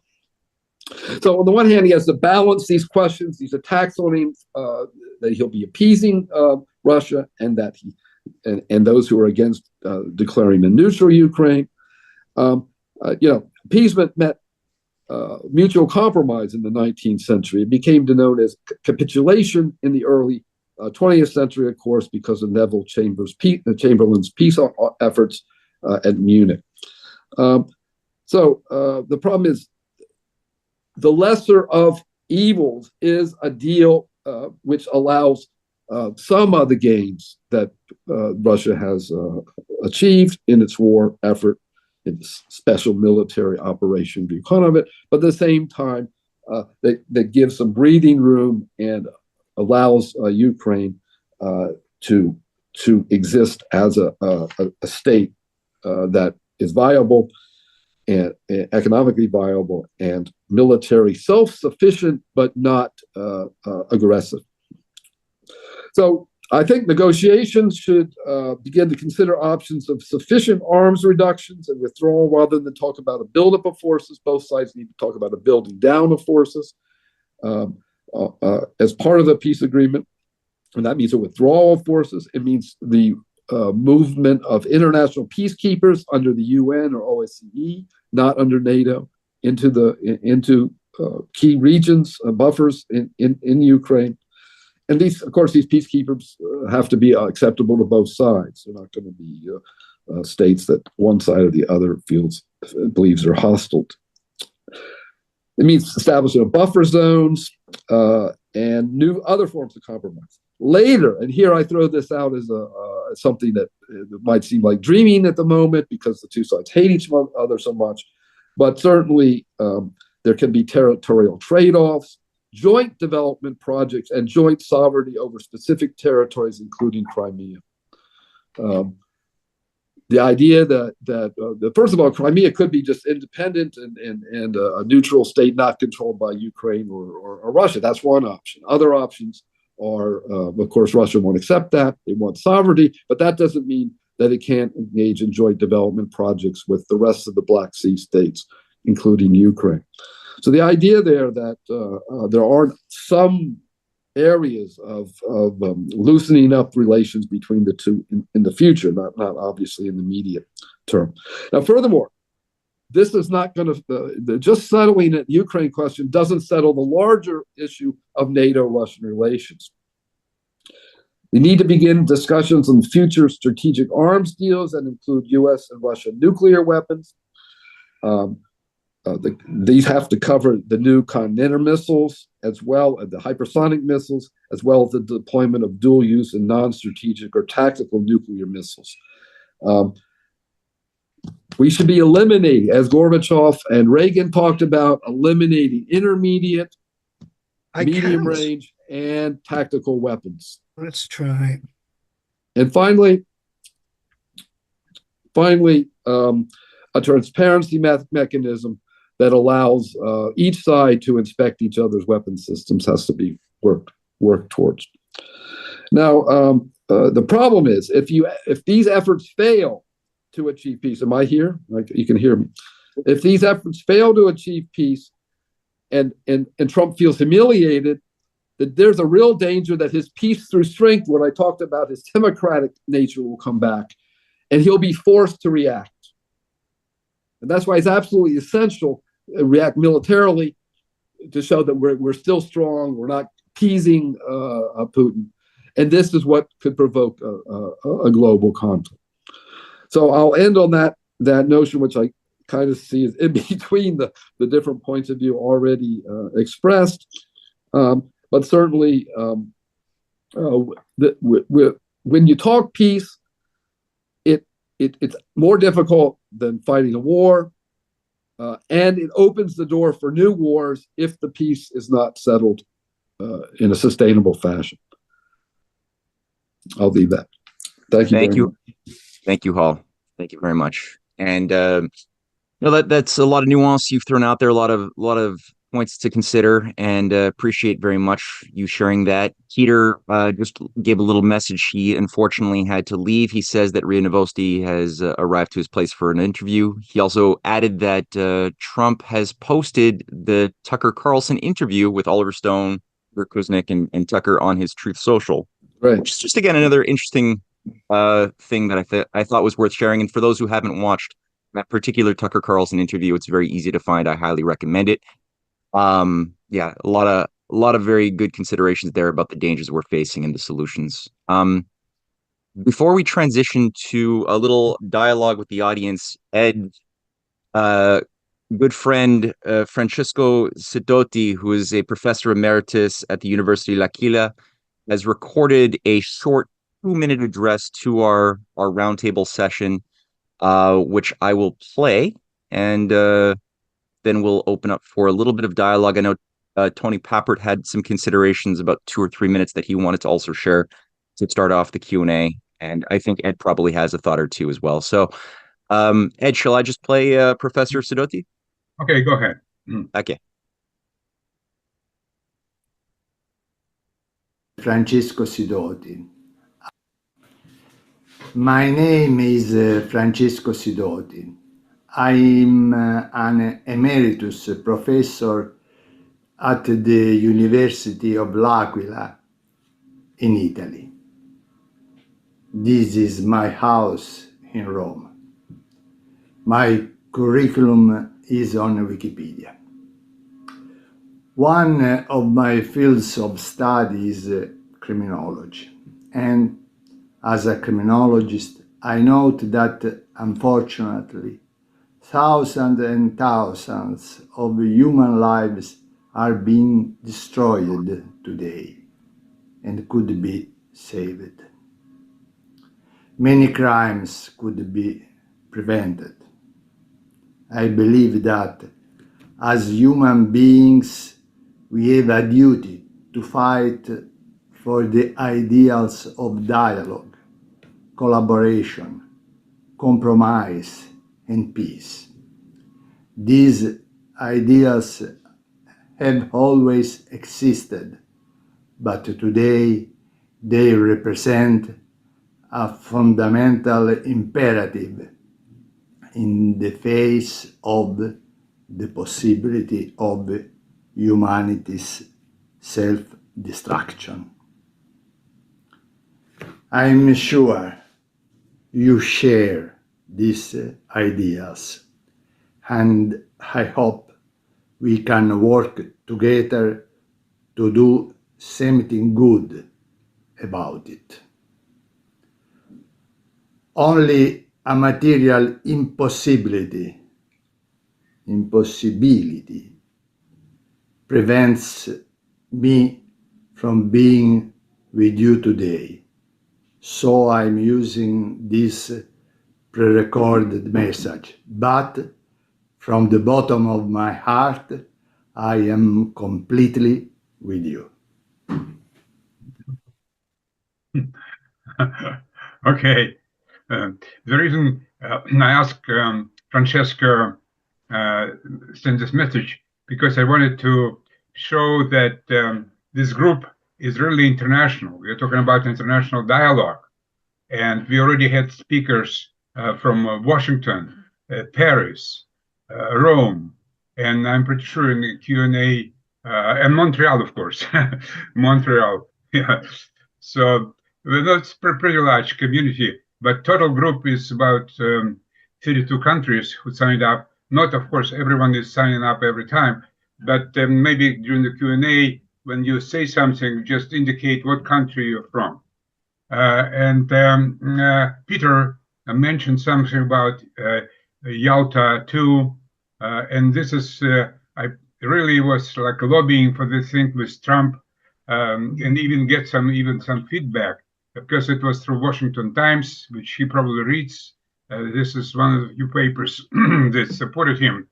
So on the one hand, he has to balance these questions, these attacks on him, that he'll be appeasing Russia, and that and those who are against declaring a neutral Ukraine. Appeasement met mutual compromise in the 19th century. It became known as capitulation in the early 20th century, of course, because of Neville Chamberlain's peace efforts at Munich. So the problem is the lesser of evils is a deal which allows some of the gains that Russia has achieved in its war effort, its special military operation view of it, but at the same time, that gives some breathing room and allows Ukraine to exist as a state that is viable and economically viable and military self-sufficient, but not aggressive. So I think negotiations should begin to consider options of sufficient arms reductions and withdrawal rather than talk about a buildup of forces. Both sides need to talk about a building down of forces as part of the peace agreement. And that means a withdrawal of forces. It means the movement of international peacekeepers under the UN or OSCE, not under NATO, into key regions, buffers in Ukraine. And these peacekeepers have to be acceptable to both sides. They're not going to be states that one side or the other believes are hostile. It means establishing buffer zones and new other forms of compromise. Later, and here I throw this out as something that might seem like dreaming at the moment because the two sides hate each other so much, but certainly there can be territorial trade-offs, joint development projects, and joint sovereignty over specific territories, including Crimea. The idea that first of all, Crimea could be just independent and a neutral state not controlled by Ukraine or Russia. That's one option. Other options are, of course, Russia won't accept that. They want sovereignty, but that doesn't mean that it can't engage in joint development projects with the rest of the Black Sea states, including Ukraine. So the idea there that there are some areas of loosening up relations between the two in the future, not obviously in the immediate term. Now, furthermore, this is not going to, just settling the Ukraine question doesn't settle the larger issue of NATO-Russian relations. We need to begin discussions on future strategic arms deals that include U.S. and Russian nuclear weapons. These have to cover the new Continental missiles, as well as the hypersonic missiles, as well as the deployment of dual-use and non-strategic or tactical nuclear missiles. We should be eliminating, as Gorbachev and Reagan talked about, eliminating intermediate, medium range, and tactical weapons. Let's try. And finally, a transparency mechanism that allows each side to inspect each other's weapon systems has to be worked towards. Now, the problem is if these efforts fail to achieve peace, am I here? You can hear me. If these efforts fail to achieve peace, and Trump feels humiliated, that there's a real danger that his peace through strength, what I talked about, his democratic nature will come back, and he'll be forced to react. And that's why it's absolutely essential to react militarily to show that we're still strong, we're not teasing Putin. And this is what could provoke a global conflict. So I'll end on that notion, which I kind of see is in between the different points of view already expressed. But certainly, when you talk peace, it's more difficult than fighting a war, and it opens the door for new wars if the peace is not settled in a sustainable fashion. I'll leave that. Thank you. Thank you, Hall. Thank you very much. And that's a lot of nuance you've thrown out there. A lot of points to consider, and appreciate very much you sharing that. Peter just gave a little message. He unfortunately had to leave. He says that Ria Novosti has arrived to his place for an interview. He also added that Trump has posted the Tucker Carlson interview with Oliver Stone, Kuznick, and Tucker on his Truth Social. Right. Which is just, again, another interesting thing that I thought was worth sharing. And for those who haven't watched that particular Tucker Carlson interview, it's very easy to find. I highly recommend it. A lot of very good considerations there about the dangers we're facing and the solutions. Before we transition to a little dialogue with the audience, Ed, good friend Francesco Sidoti, who is a professor emeritus at the University L'Aquila, has recorded a short 2-minute address to our roundtable session, which I will play, and then we'll open up for a little bit of dialogue. I know Tony Pappert had some considerations about 2 or 3 minutes that he wanted to also share to start off the Q&A, and I think Ed probably has a thought or two as well. So, Ed, shall I just play Professor Sidoti? Okay, go ahead. Okay. Francesco Sidoti. My name is Francesco Sidoti. I'm an emeritus professor at the University of L'Aquila in Italy. This is my house in Rome. My curriculum is on Wikipedia. One of my fields of study is criminology, and as a criminologist, I note that unfortunately, thousands and thousands of human lives are being destroyed today and could be saved. Many crimes could be prevented. I believe that as human beings, we have a duty to fight for the ideals of dialogue, collaboration, compromise, and peace. These ideals have always existed, but today they represent a fundamental imperative in the face of the possibility of humanity's self-destruction. I'm sure you share these ideas, and I hope we can work together to do something good about it. Only a material impossibility prevents me from being with you today. So I'm using this pre-recorded message. But from the bottom of my heart, I am completely with you. Okay. The reason I asked Francesca send this message because I wanted to show that this group is really international. We're talking about international dialogue, and we already had speakers from Washington, Paris, Rome, and I'm pretty sure in the Q&A, and Montreal, of course, Montreal. Yeah. So that's a pretty large community, but total group is about 32 countries who signed up. Not, of course, everyone is signing up every time, but maybe during the Q&A, when you say something, just indicate what country you're from. And Peter mentioned something about Yalta too, and this is I really was like lobbying for this thing with Trump, and even get some feedback because it was through Washington Times, which he probably reads. This is one of the few papers that supported him,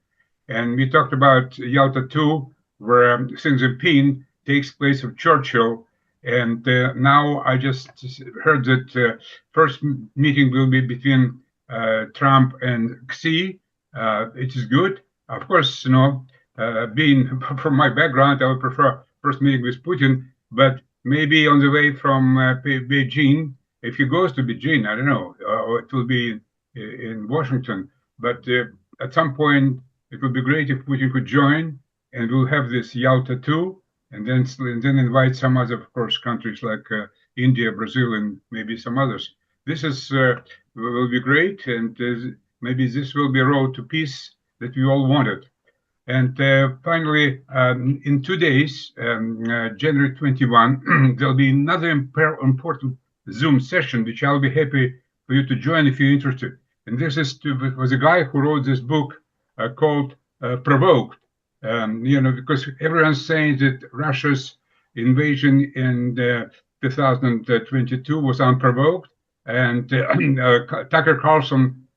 and we talked about Yalta 2, where Xi Jinping takes place of Churchill. And now I just heard that first meeting will be between Trump and Xi. It is good. Of course, being from my background, I would prefer first meeting with Putin, but maybe on the way from Beijing, if he goes to Beijing, I don't know, or it will be in Washington. But at some point, it would be great if Putin could join, and we'll have this Yalta 2. And then invite some other, of course, countries like India, Brazil, and maybe some others. This is will be great, and maybe this will be a road to peace that we all wanted. And finally, in 2 days, January 21, there'll be another important Zoom session, which I'll be happy for you to join if you're interested. And this was a guy who wrote this book called Provoked. Because everyone's saying that Russia's invasion in 2022 was unprovoked, and Tucker Carlson,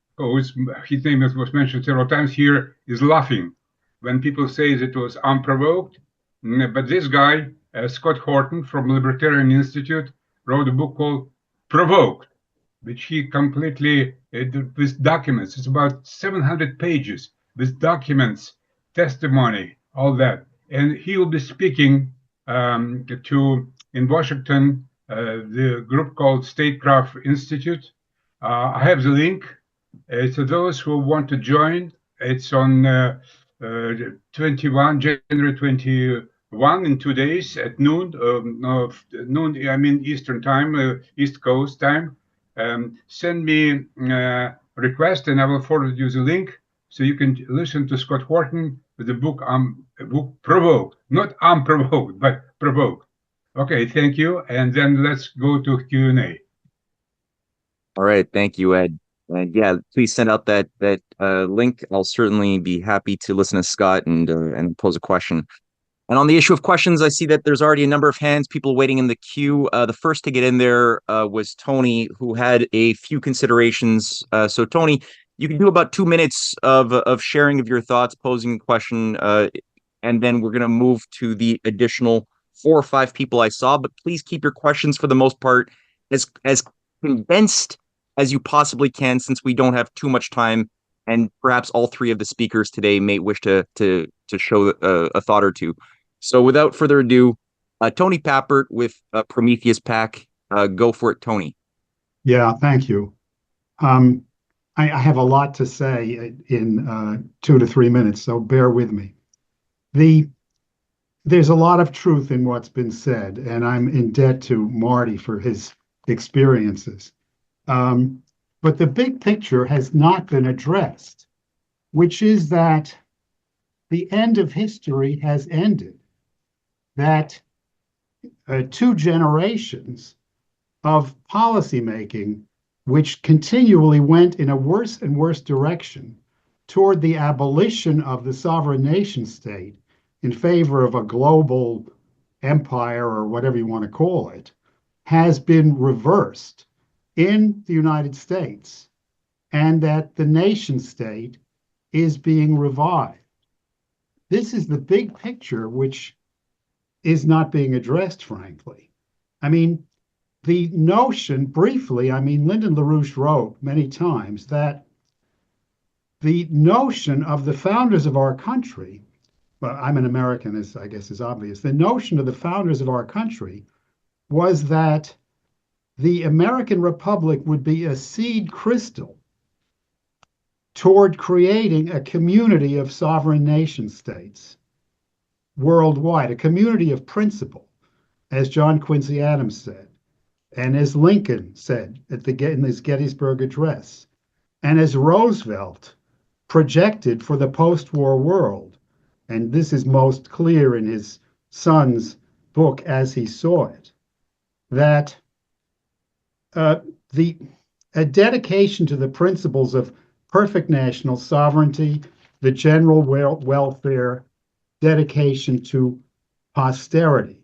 his name was mentioned several times here, is laughing when people say that it was unprovoked. But this guy, Scott Horton from Libertarian Institute, wrote a book called Provoked, which he completely, with documents, it's about 700 pages with documents, testimony, all that. And he will be speaking in Washington, the group called Statecraft Institute. I have the link. To those who want to join, it's on January 21 in 2 days at noon, Eastern time, East Coast time. Send me a request and I will forward you the link so you can listen to Scott Horton with the book Provoked, not Unprovoked, but Provoked. Okay, thank you. And then let's go to Q&A. All right, thank you, Ed. And yeah, please send out that link. I'll certainly be happy to listen to Scott and pose a question. And on the issue of questions, I see that there's already a number of hands, people waiting in the queue. The first to get in there was Tony, who had a few considerations. So Tony, you can do about 2 minutes of sharing of your thoughts, posing a question, and then we're going to move to the additional 4 or 5 people I saw. But please keep your questions for the most part as condensed as you possibly can, since we don't have too much time, and perhaps all 3 of the speakers today may wish to show a thought or two. So without further ado, Tony Pappert with Prometheus PAC. Go for it, Tony. Yeah, thank you. I have a lot to say in 2 to 3 minutes, so bear with me. There's a lot of truth in what's been said, and I'm in debt to Marty for his experiences. But the big picture has not been addressed, which is that the end of history has ended, that 2 generations of policymaking, which continually went in a worse and worse direction toward the abolition of the sovereign nation state in favor of a global empire, or whatever you want to call it, has been reversed in the United States, and that the nation state is being revived. This is the big picture, which is not being addressed, frankly. I mean, the notion, briefly, I mean, Lyndon LaRouche wrote many times that the notion of the founders of our country, well, I'm an American, as I guess is obvious, the notion of the founders of our country was that the American Republic would be a seed crystal toward creating a community of sovereign nation states worldwide, a community of principle, as John Quincy Adams said, and as Lincoln said in his Gettysburg Address, and as Roosevelt projected for the post-war world. And this is most clear in his son's book, As He Saw It, that a dedication to the principles of perfect national sovereignty, the general welfare, dedication to posterity.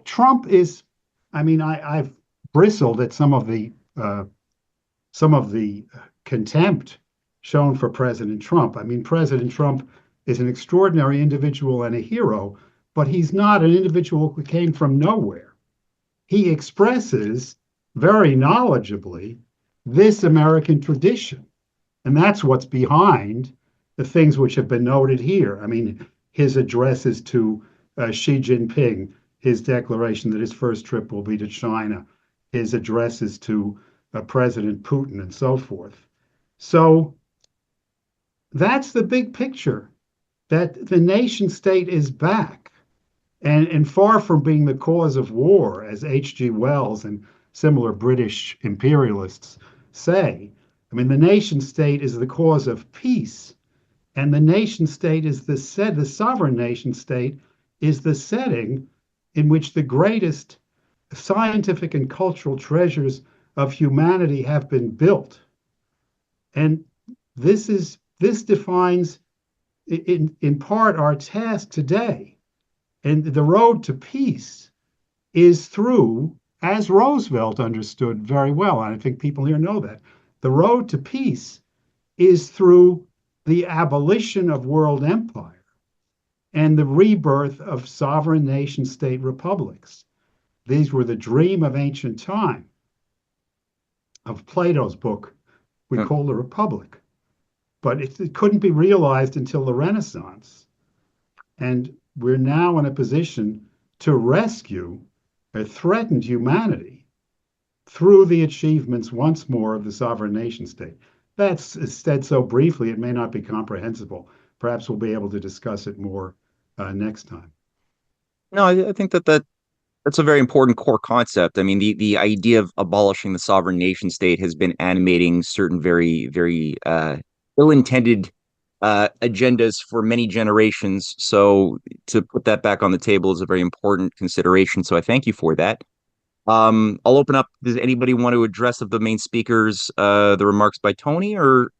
Trump is, I mean, I've bristled at some of the contempt shown for President Trump. I mean, President Trump is an extraordinary individual and a hero, but he's not an individual who came from nowhere. He expresses very knowledgeably this American tradition, and that's what's behind the things which have been noted here. I mean, his addresses to Xi Jinping, his declaration that his first trip will be to China, his addresses to President Putin, and so forth. So that's the big picture, that the nation state is back. And far from being the cause of war, as H.G. Wells and similar British imperialists say, I mean, the nation state is the cause of peace. And the nation state is the sovereign nation state is the setting in which the greatest scientific and cultural treasures of humanity have been built. And this defines in part our task today. And the road to peace is through, as Roosevelt understood very well, and I think people here know that, the road to peace is through the abolition of world empire and the rebirth of sovereign nation state republics. These were the dream of ancient time, of Plato's book we call the Republic. But it couldn't be realized until the Renaissance. And we're now in a position to rescue a threatened humanity through the achievements once more of the sovereign nation state. That's said so briefly, it may not be comprehensible. Perhaps we'll be able to discuss it more next time. No, I think that's a very important core concept. I mean, the idea of abolishing the sovereign nation state has been animating certain very, very ill-intended agendas for many generations. So to put that back on the table is a very important consideration. So I thank you for that. I'll open up. Does anybody want to address of the main speakers the remarks by Tony, or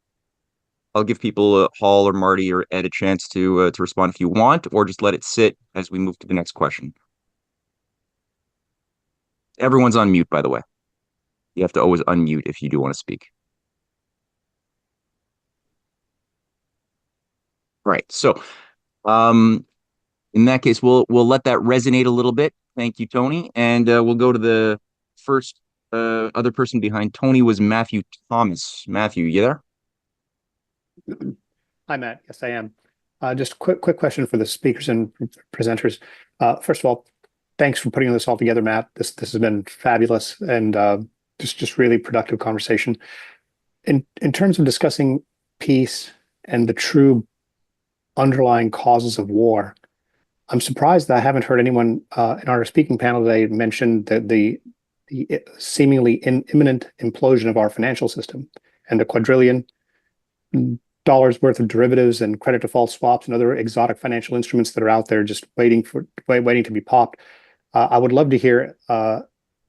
I'll give people Hall or Marty or Ed a chance to respond if you want, or just let it sit as we move to the next question. Everyone's on mute, by the way. You have to always unmute if you do want to speak. Right. So, in that case, we'll let that resonate a little bit. Thank you, Tony. And we'll go to the first other person behind Tony was Matthew Thomas. Matthew, you there? Hi, Matt. Yes, I am. Just quick question for the speakers and presenters. First of all, thanks for putting this all together, Matt. This has been fabulous and just really productive conversation. In terms of discussing peace and the true underlying causes of war, I'm surprised that I haven't heard anyone in our speaking panel today mention the seemingly imminent implosion of our financial system and the $quadrillion worth of derivatives and credit default swaps and other exotic financial instruments that are out there just waiting to be popped. I would love to hear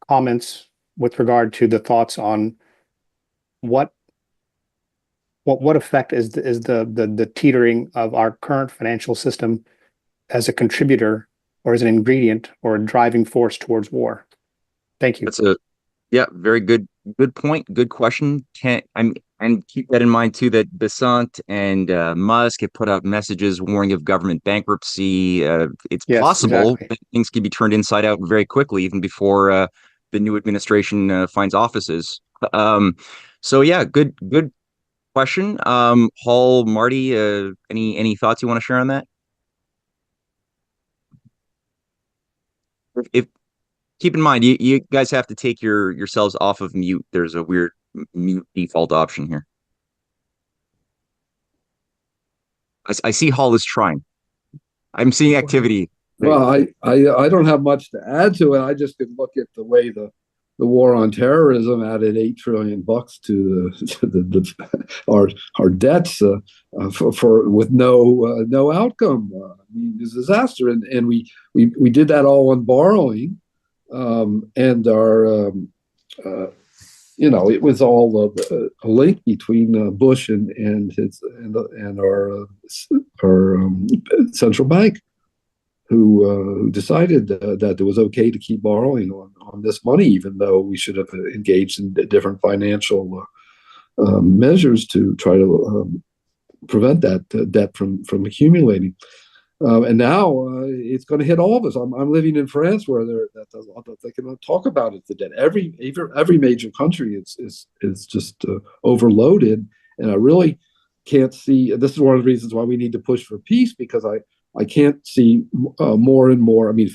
comments with regard to the thoughts on what effect is the teetering of our current financial system as a contributor or as an ingredient or a driving force towards war. Thank you. Yeah, very good point. Good question. And keep that in mind too that Besant and Musk have put out messages warning of government bankruptcy. It's Yes, possible exactly. that things can be turned inside out very quickly, even before the new administration finds offices. Um, so yeah, good question. Paul, Marty, any thoughts you want to share on that? If keep in mind, you guys have to take yourselves off of mute. There's a weird mute default option here. I see Hall is trying. I'm seeing activity. Well, I don't have much to add to it. I just could look at the way the war on terrorism added $8 trillion to our debts for with no outcome. I mean, it's a disaster, and we did that all on borrowing, and our it was all a link between Bush and his and our central bank, who decided that it was okay to keep borrowing on this money, even though we should have engaged in different financial measures to try to prevent that debt from accumulating. And now it's going to hit all of us. I'm living in France, where they can talk about it. The debt. Every major country is just overloaded, and I really can't see. This is one of the reasons why we need to push for peace, because I can't see more and more. I mean,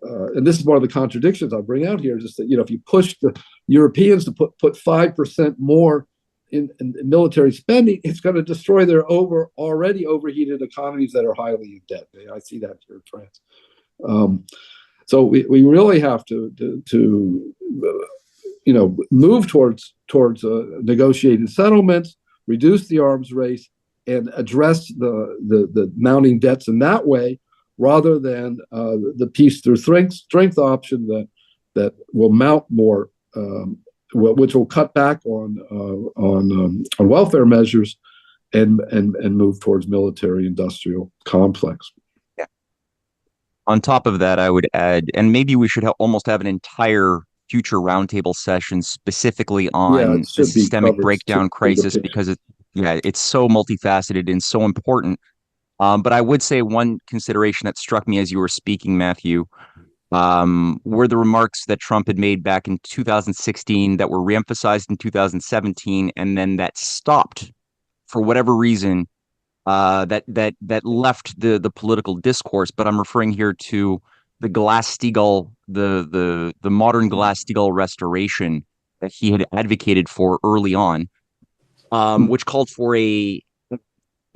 and this is one of the contradictions I bring out here. Just that, if you push the Europeans to put 5% more in military spending, it's going to destroy their already overheated economies that are highly in debt. I see that here in France. So we really have to move towards negotiated settlements, reduce the arms race, and address the mounting debts in that way, rather than the peace through strength option that will mount more. Which will cut back on welfare measures and move towards military-industrial complex. Yeah. On top of that, I would add, and maybe we should almost have an entire future roundtable session specifically on the systemic breakdown crisis, because it's so multifaceted and so important. But I would say one consideration that struck me as you were speaking, Matthew, were the remarks that Trump had made back in 2016 that were reemphasized in 2017, and then that stopped for whatever reason, that left the political discourse. But I'm referring here to the Glass-Steagall, the modern Glass-Steagall restoration that he had advocated for early on, which called for a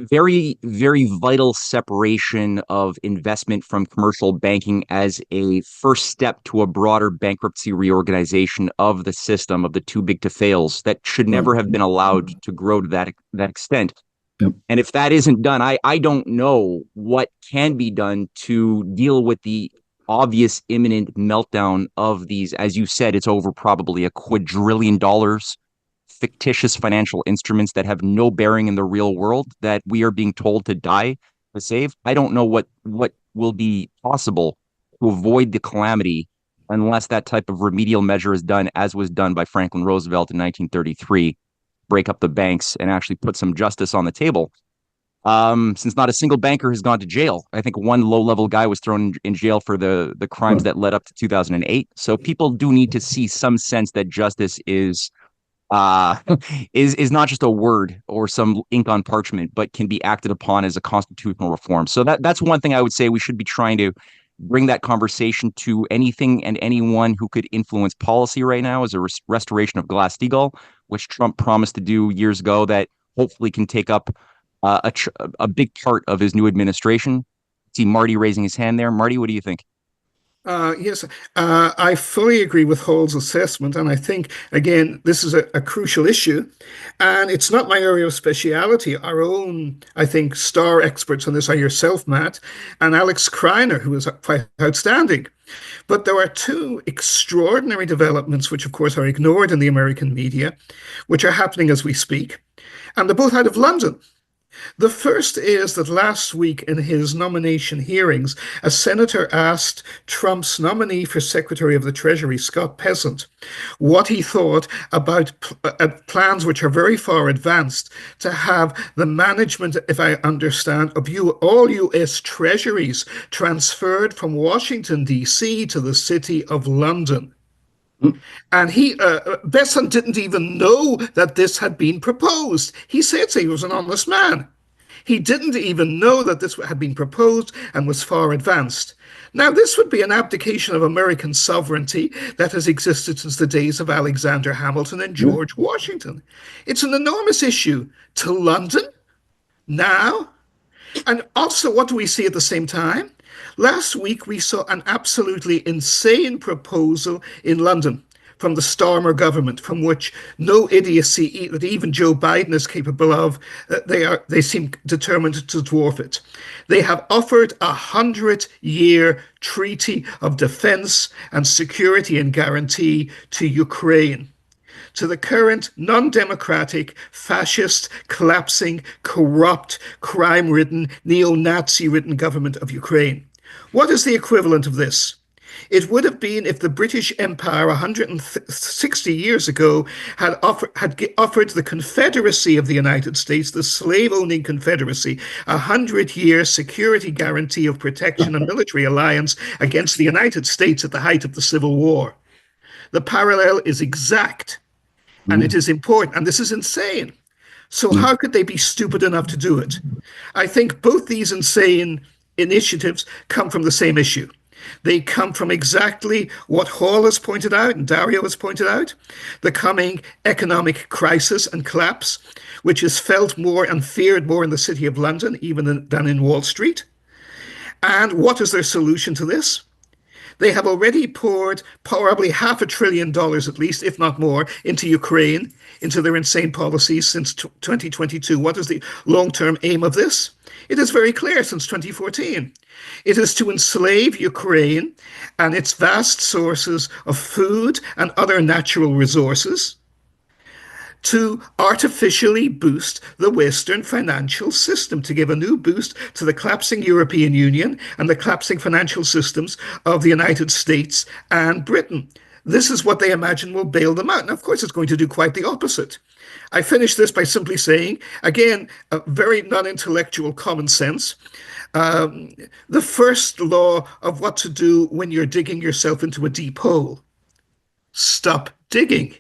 very, very vital separation of investment from commercial banking as a first step to a broader bankruptcy reorganization of the system of the too big to fails that should never have been allowed to grow to that extent. Yep. And if that isn't done, I don't know what can be done to deal with the obvious imminent meltdown of these. As you said, it's over probably $250 billion. Fictitious financial instruments that have no bearing in the real world that we are being told to die to save. I don't know what will be possible to avoid the calamity unless that type of remedial measure is done, as was done by Franklin Roosevelt in 1933, break up the banks and actually put some justice on the table. Since not a single banker has gone to jail. I think one low-level guy was thrown in jail for the crimes that led up to 2008. So people do need to see some sense that justice is not just a word or some ink on parchment, but can be acted upon as a constitutional reform. So that's one thing I would say we should be trying to bring that conversation to anything and anyone who could influence policy right now, is a restoration of Glass-Steagall, which Trump promised to do years ago, that hopefully can take up a big part of his new administration. See Marty raising his hand there. Marty, what do you think? Yes, I fully agree with Hall's assessment, and I think, again, this is a crucial issue, and it's not my area of speciality. Our own, I think, star experts on this are yourself, Matt, and Alex Kreiner, who is quite outstanding. But there are two extraordinary developments, which of course are ignored in the American media, which are happening as we speak, and they're both out of London. The first is that last week in his nomination hearings, a senator asked Trump's nominee for Secretary of the Treasury, Scott Pezant, what he thought about plans which are very far advanced to have the management, if I understand, of all U.S. treasuries transferred from Washington, D.C. to the city of London. And Besant didn't even know that this had been proposed. He said so. He was an honest man. He didn't even know that this had been proposed and was far advanced. Now, this would be an abdication of American sovereignty that has existed since the days of Alexander Hamilton and George Washington. It's an enormous issue to London now. And also, what do we see at the same time? Last week, we saw an absolutely insane proposal in London from the Starmer government, from which no idiocy that even Joe Biden is capable of, they seem determined to dwarf it. They have offered a 100-year treaty of defense and security and guarantee to Ukraine, to the current non-democratic, fascist, collapsing, corrupt, crime-ridden, neo-Nazi-ridden government of Ukraine. What is the equivalent of this? It would have been if the British Empire 160 years ago had offered the Confederacy of the United States, the slave-owning Confederacy, a 100-year security guarantee of protection and military alliance against the United States at the height of the Civil War. The parallel is exact, and it is important, and this is insane. So how could they be stupid enough to do it? I think both these insane initiatives come from the same issue. They come from exactly what Hall has pointed out and Dario has pointed out, the coming economic crisis and collapse, which is felt more and feared more in the City of London even than in Wall Street. And what is their solution to this? They have already poured probably $500 billion at least, if not more, into Ukraine, into their insane policies since 2022. What is the long-term aim of this? It is very clear since 2014. It is to enslave Ukraine and its vast sources of food and other natural resources, to artificially boost the Western financial system, to give a new boost to the collapsing European Union and the collapsing financial systems of the United States and Britain. This is what they imagine will bail them out. And of course, it's going to do quite the opposite. I finish this by simply saying, again, a very non-intellectual common sense. The first law of what to do when you're digging yourself into a deep hole: stop digging.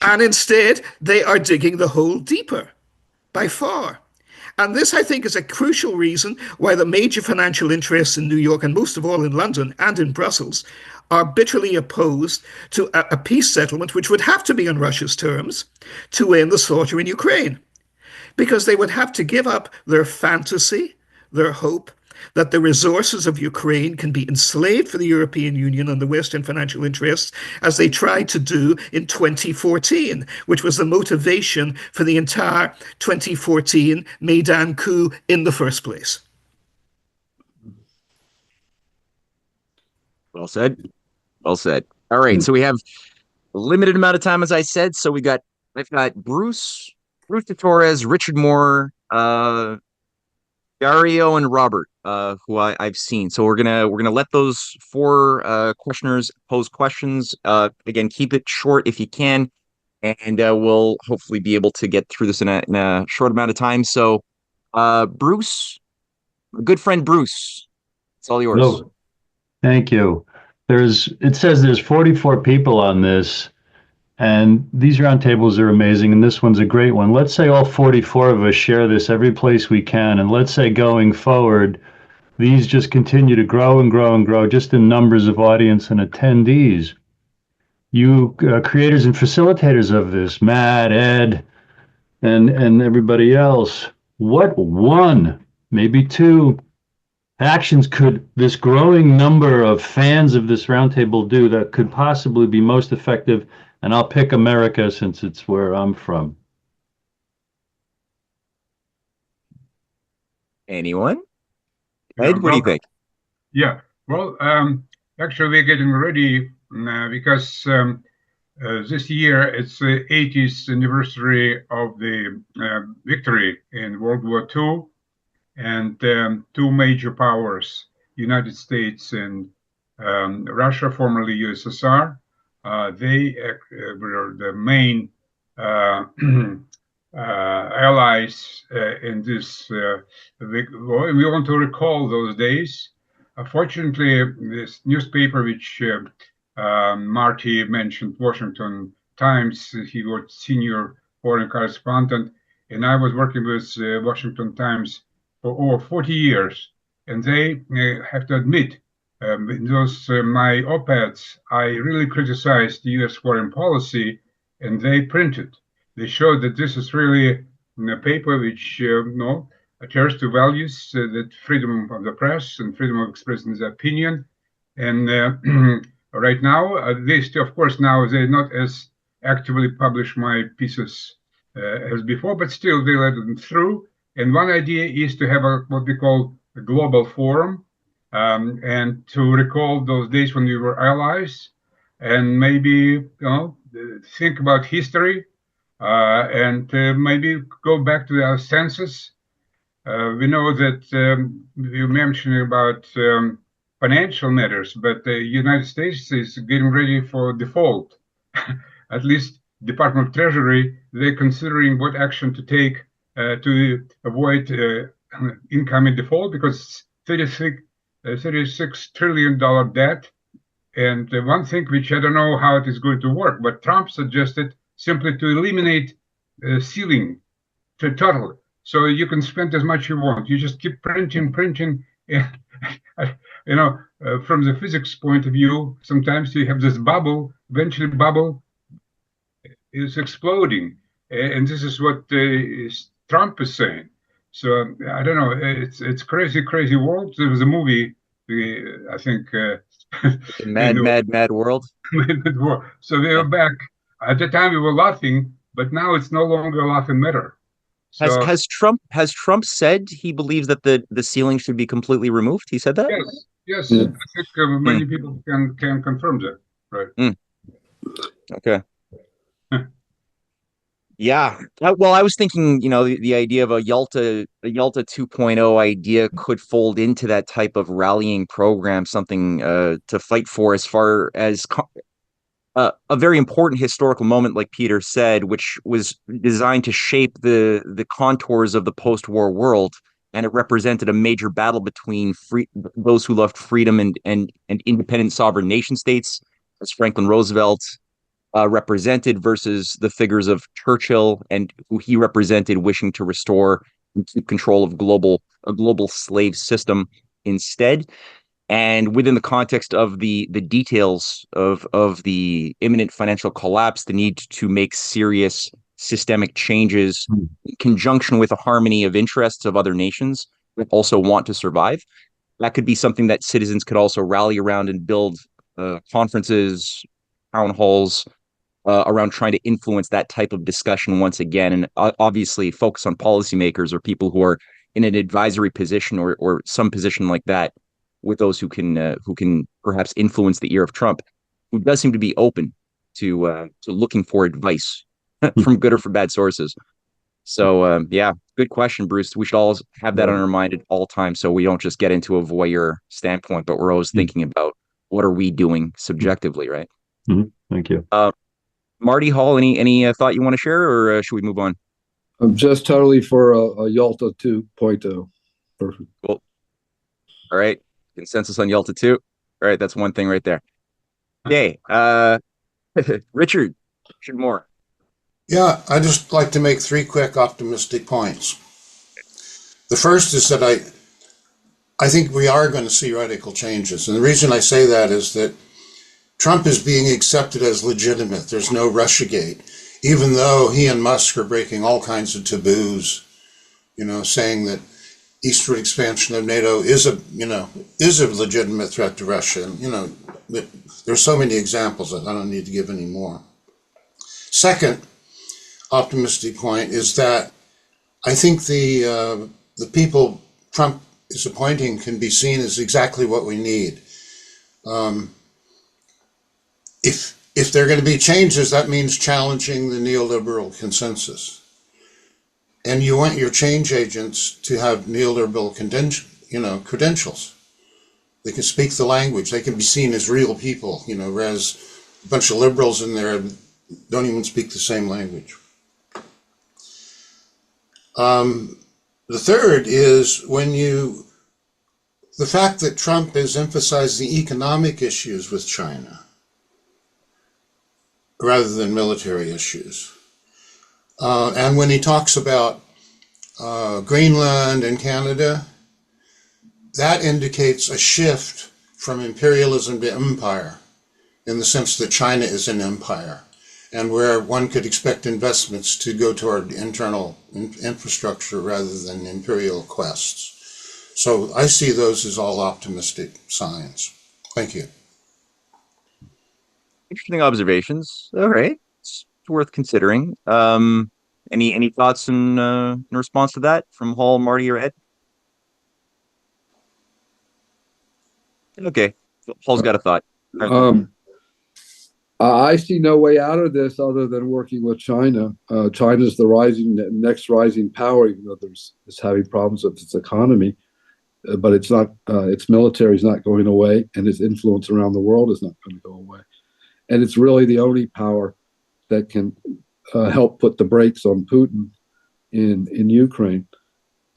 And instead, they are digging the hole deeper, by far. And this, I think, is a crucial reason why the major financial interests in New York, and most of all in London and in Brussels, are bitterly opposed to a peace settlement, which would have to be on Russia's terms, to end the slaughter in Ukraine. Because they would have to give up their fantasy, their hope, that the resources of Ukraine can be enslaved for the European Union and the Western financial interests, as they tried to do in 2014, which was the motivation for the entire 2014 Maidan coup in the first place. Well said. Well said. All right, so we have a limited amount of time, as I said. So I've got Bruce de Torres, Richard Moore, Dario, and Robert, who I've seen. So we're gonna let those four questioners pose questions. Again, keep it short if you can, and we'll hopefully be able to get through this in a short amount of time. So, Bruce, my good friend Bruce, it's all yours. Hello. Thank you. It says there's 44 people on this, and these roundtables are amazing, and this one's a great one. Let's say all 44 of us share this every place we can, and let's say going forward, these just continue to grow and grow and grow, just in numbers of audience and attendees. You creators and facilitators of this, Matt, Ed, and everybody else, what one, maybe two actions could this growing number of fans of this roundtable do that could possibly be most effective? And I'll pick America since it's where I'm from. Anyone? Ed, what do you think? Yeah, well, actually, we're getting ready because this year it's the 80th anniversary of the victory in World War II, and two major powers, United States and Russia, formerly USSR, they were the main allies in this war. We want to recall those days. Fortunately, this newspaper, which Marty mentioned, Washington Times, he was senior foreign correspondent, and I was working with Washington Times for over 40 years. And they have to admit, in those my op-eds, I really criticized the U.S. foreign policy, and they printed. They showed that this is really a paper which adheres to values, that freedom of the press and freedom of expressing the opinion. And right now, they still, of course, now they not as actively publish my pieces as before, but still they let them through. And one idea is to have what we call a global forum, and to recall those days when we were allies, and maybe think about history, and maybe go back to our senses. We know that you mentioned about financial matters, but the United States is getting ready for default. At least Department of Treasury, they're considering what action to take to avoid incoming default, because $36 trillion debt. And one thing which I don't know how it is going to work, but Trump suggested simply to eliminate ceiling to total. So you can spend as much you want. You just keep printing. And, from the physics point of view, sometimes you have this bubble, eventually bubble is exploding. And this is what Trump is saying. So I don't know. It's crazy world. There was a movie, I think. Mad World. So we are back. At the time we were laughing, but now it's no longer a laughing matter. So, has Trump said he believes that the ceiling should be completely removed? He said that? Yes. I think many people can confirm that. Right. Okay. Yeah. Well, I was thinking, the idea of a Yalta 2.0 idea could fold into that type of rallying program, something to fight for, as far as a very important historical moment, like Peter said, which was designed to shape the contours of the post-war world, and it represented a major battle between those who loved freedom and independent sovereign nation states, as Franklin Roosevelt represented, versus the figures of Churchill and who he represented, wishing to restore and keep control of a global slave system instead. And within the context of the details of the imminent financial collapse, the need to make serious systemic changes in conjunction with a harmony of interests of other nations that also want to survive, that could be something that citizens could also rally around and build conferences, town halls, around trying to influence that type of discussion once again, and obviously focus on policymakers or people who are in an advisory position or some position like that, with those who can perhaps influence the ear of Trump, who does seem to be open to looking for advice from good or from bad sources. So yeah, good question, Bruce. We should all have that on our mind at all times, so we don't just get into a voyeur standpoint, but we're always thinking about what are we doing subjectively, right? Thank you. Marty Hall, any thought you want to share, or should we move on? I'm just totally for a Yalta 2.0. Perfect. Cool. All right. Consensus on Yalta 2. All right. That's one thing right there. Okay. Richard Moore. Yeah, I'd just like to make three quick optimistic points. The first is that I think we are going to see radical changes. And the reason I say that is that Trump is being accepted as legitimate. There's no Russiagate, even though he and Musk are breaking all kinds of taboos, saying that eastward expansion of NATO is a legitimate threat to Russia. And, there's so many examples that I don't need to give any more. Second optimistic point is that I think the people Trump is appointing can be seen as exactly what we need. If If there are going to be changes, that means challenging the neoliberal consensus. And you want your change agents to have neoliberal credentials. They can speak the language. They can be seen as real people, whereas a bunch of liberals in there don't even speak the same language. The third is the fact that Trump has emphasized the economic issues with China rather than military issues. And when he talks about Greenland and Canada, that indicates a shift from imperialism to empire, in the sense that China is an empire, and where one could expect investments to go toward internal infrastructure rather than imperial quests. So I see those as all optimistic signs. Thank you. Interesting observations. All right, it's worth considering. Any thoughts in response to that from Hall, Marty, or Ed? Okay, Paul's got a thought. I see no way out of this other than working with China. China's the next rising power, even though it's having problems with its economy. But it's not. Its military is not going away, and its influence around the world is not going to go away. And it's really the only power that can help put the brakes on Putin in Ukraine.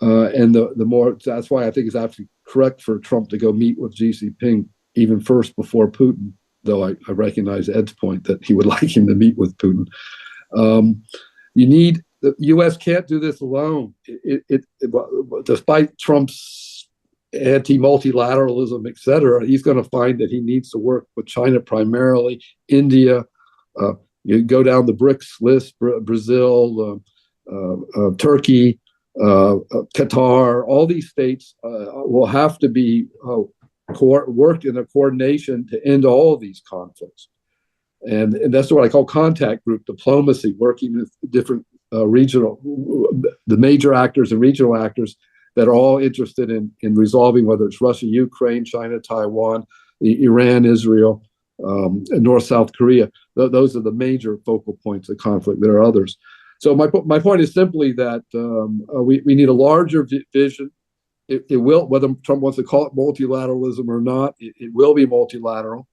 And the more, that's why I think it's absolutely correct for Trump to go meet with Xi Jinping even first before Putin, though I recognize Ed's point that he would like him to meet with Putin. The U.S. can't do this alone. Despite Trump's anti-multilateralism, et cetera, he's going to find that he needs to work with China primarily, India. You go down the BRICS list, Brazil, Turkey, Qatar, all these states will have to be worked in a coordination to end all of these conflicts. And that's what I call contact group diplomacy, working with different the major actors and regional actors that are all interested in resolving, whether it's Russia, Ukraine, China, Taiwan, Iran, Israel, and North-South Korea. Those are the major focal points of conflict. There are others. So my point is simply that we need a larger vision. It will, whether Trump wants to call it multilateralism or not, it will be multilateral,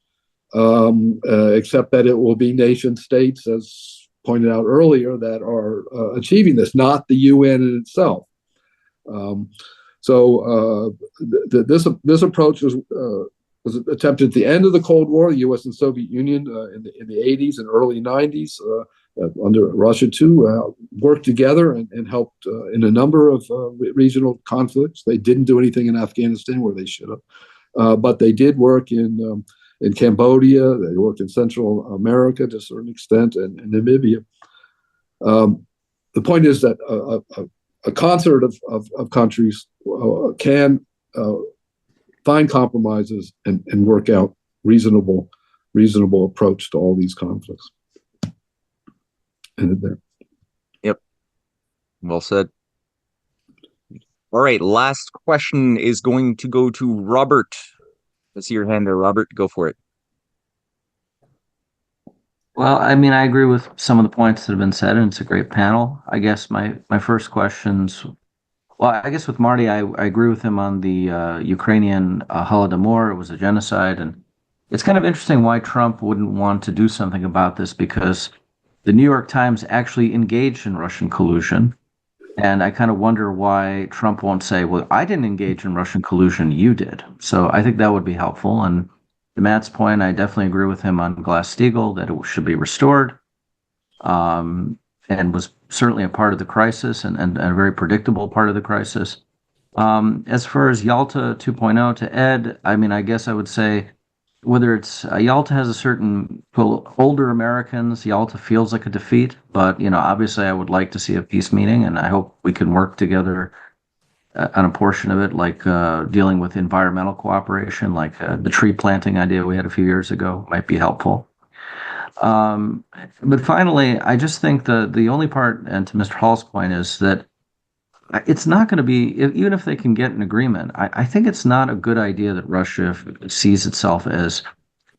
except that it will be nation states, as pointed out earlier, that are achieving this, not the UN in itself. This approach was attempted at the end of the Cold War, the U.S. and Soviet Union in the 80s and early 90s, under Russia too, worked together and helped in a number of regional conflicts. They didn't do anything in Afghanistan where they should have, but they did work in Cambodia. They worked in Central America to a certain extent, and Namibia. The point is that a concert of countries can find compromises and work out reasonable approach to all these conflicts. Ended there. Yep. Well said. All right. Last question is going to go to Robert. I see your hand there, Robert. Go for it. Well, I mean, I agree with some of the points that have been said, and it's a great panel. I guess my first questions. Well, I guess with Marty, I agree with him on the Ukrainian Holodomor. It was a genocide, and it's kind of interesting why Trump wouldn't want to do something about this, because the New York Times actually engaged in Russian collusion. And I kind of wonder why Trump won't say, well, I didn't engage in Russian collusion, you did. So I think that would be helpful. And to Matt's point, I definitely agree with him on Glass-Steagall that it should be restored, and was certainly a part of the crisis and a very predictable part of the crisis. As far as Yalta 2.0, to Ed, I mean, I guess I would say whether it's Yalta has a certain, well, older Americans, Yalta feels like a defeat, but, obviously I would like to see a peace meeting, and I hope we can work together on a portion of it, like dealing with environmental cooperation, like the tree planting idea we had a few years ago might be helpful. But finally, I just think the only part, and to Mr. Hall's point, is that it's not going to be, even if they can get an agreement, I think it's not a good idea that Russia sees itself as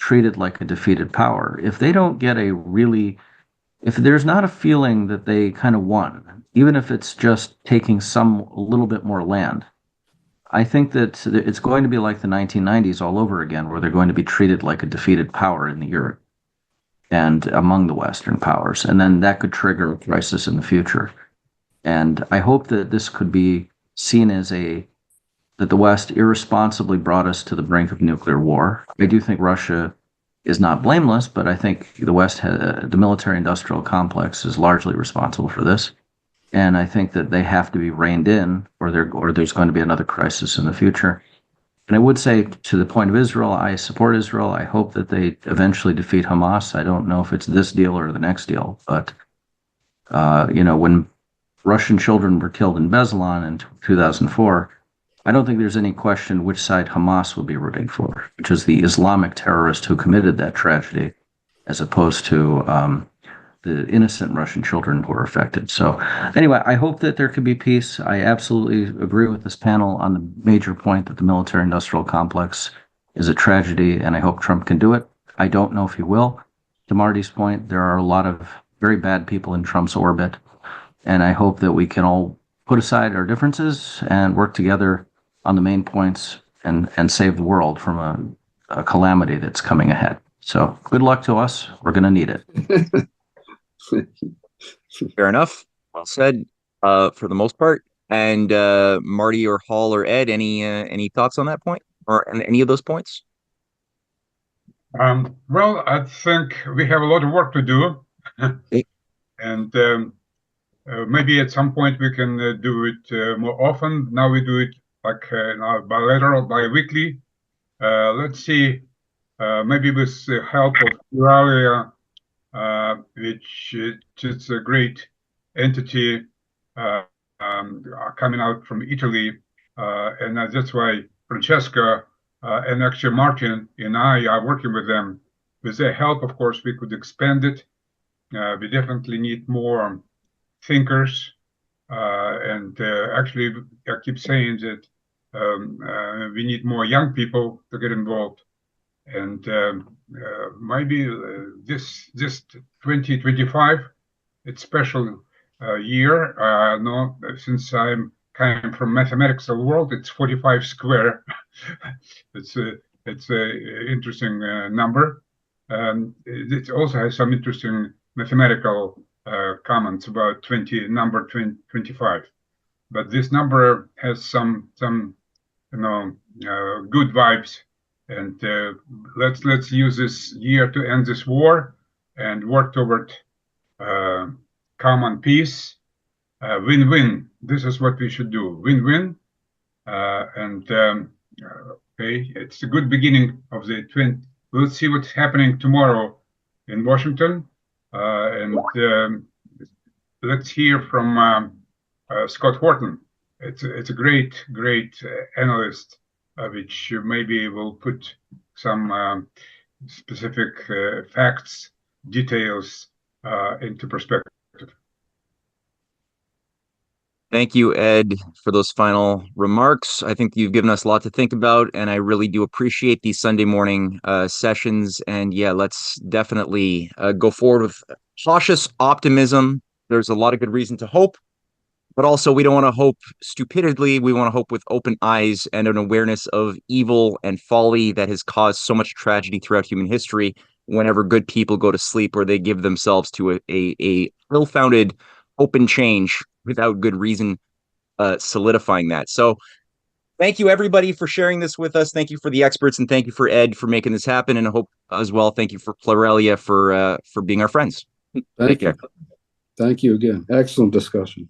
treated like a defeated power. If they don't get if there's not a feeling that they kind of won, even if it's just taking a little bit more land, I think that it's going to be like the 1990s all over again, where they're going to be treated like a defeated power in the Europe and among the Western powers. And then that could trigger a crisis in the future. And I hope that this could be seen as that the West irresponsibly brought us to the brink of nuclear war. I do think Russia is not blameless, but I think the West, the military-industrial complex, is largely responsible for this. And I think that they have to be reined in, or there's going to be another crisis in the future. And I would say, to the point of Israel, I support Israel. I hope that they eventually defeat Hamas. I don't know if it's this deal or the next deal, but when Russian children were killed in Beslan in 2004, I don't think there's any question which side Hamas would be rooting for, which is the Islamic terrorist who committed that tragedy, as opposed to the innocent Russian children who were affected. So anyway, I hope that there could be peace. I absolutely agree with this panel on the major point that the military-industrial complex is a tragedy, and I hope Trump can do it. I don't know if he will. To Marty's point, there are a lot of very bad people in Trump's orbit, and I hope that we can all put aside our differences and work together on the main points and save the world from a calamity that's coming ahead. So good luck to us. We're going to need it. Fair enough. Well said, for the most part. And Marty or Hall or Ed, any thoughts on that point or on any of those points? Well, I think we have a lot of work to do, and maybe at some point we can do it more often. Now we do it like bilateral, bi-weekly. Let's see, maybe with the help of Pluralia, which is a great entity coming out from Italy, and that's why Francesca and actually Martin and I are working with them. With their help, of course, we could expand it. We definitely need more thinkers, and actually, I keep saying that we need more young people to get involved, and maybe this 2025, it's special year. No, since I'm kind from mathematical world, it's 45 square. it's a interesting number. It also has some interesting mathematical comments about number 25. But this number has some good vibes, and let's use this year to end this war and work toward common peace, win-win. This is what we should do, win-win, and okay, it's a good beginning of the 20. Let's see what's happening tomorrow in Washington, and let's hear from Scott Horton. It's a great analyst, which maybe will put some specific facts, details into perspective. Thank you, Ed, for those final remarks. I think you've given us a lot to think about, and I really do appreciate these Sunday morning sessions. And yeah, let's definitely go forward with cautious optimism. There's a lot of good reason to hope, but also we don't want to hope stupidly. We want to hope with open eyes and an awareness of evil and folly that has caused so much tragedy throughout human history. Whenever good people go to sleep, or they give themselves to a ill-founded open change without good reason, solidifying that. So thank you, everybody, for sharing this with us. Thank you for the experts, and thank you for Ed for making this happen. And I hope as well, thank you for Pluralia for being our friends. Take care. Thank you again. Excellent discussion.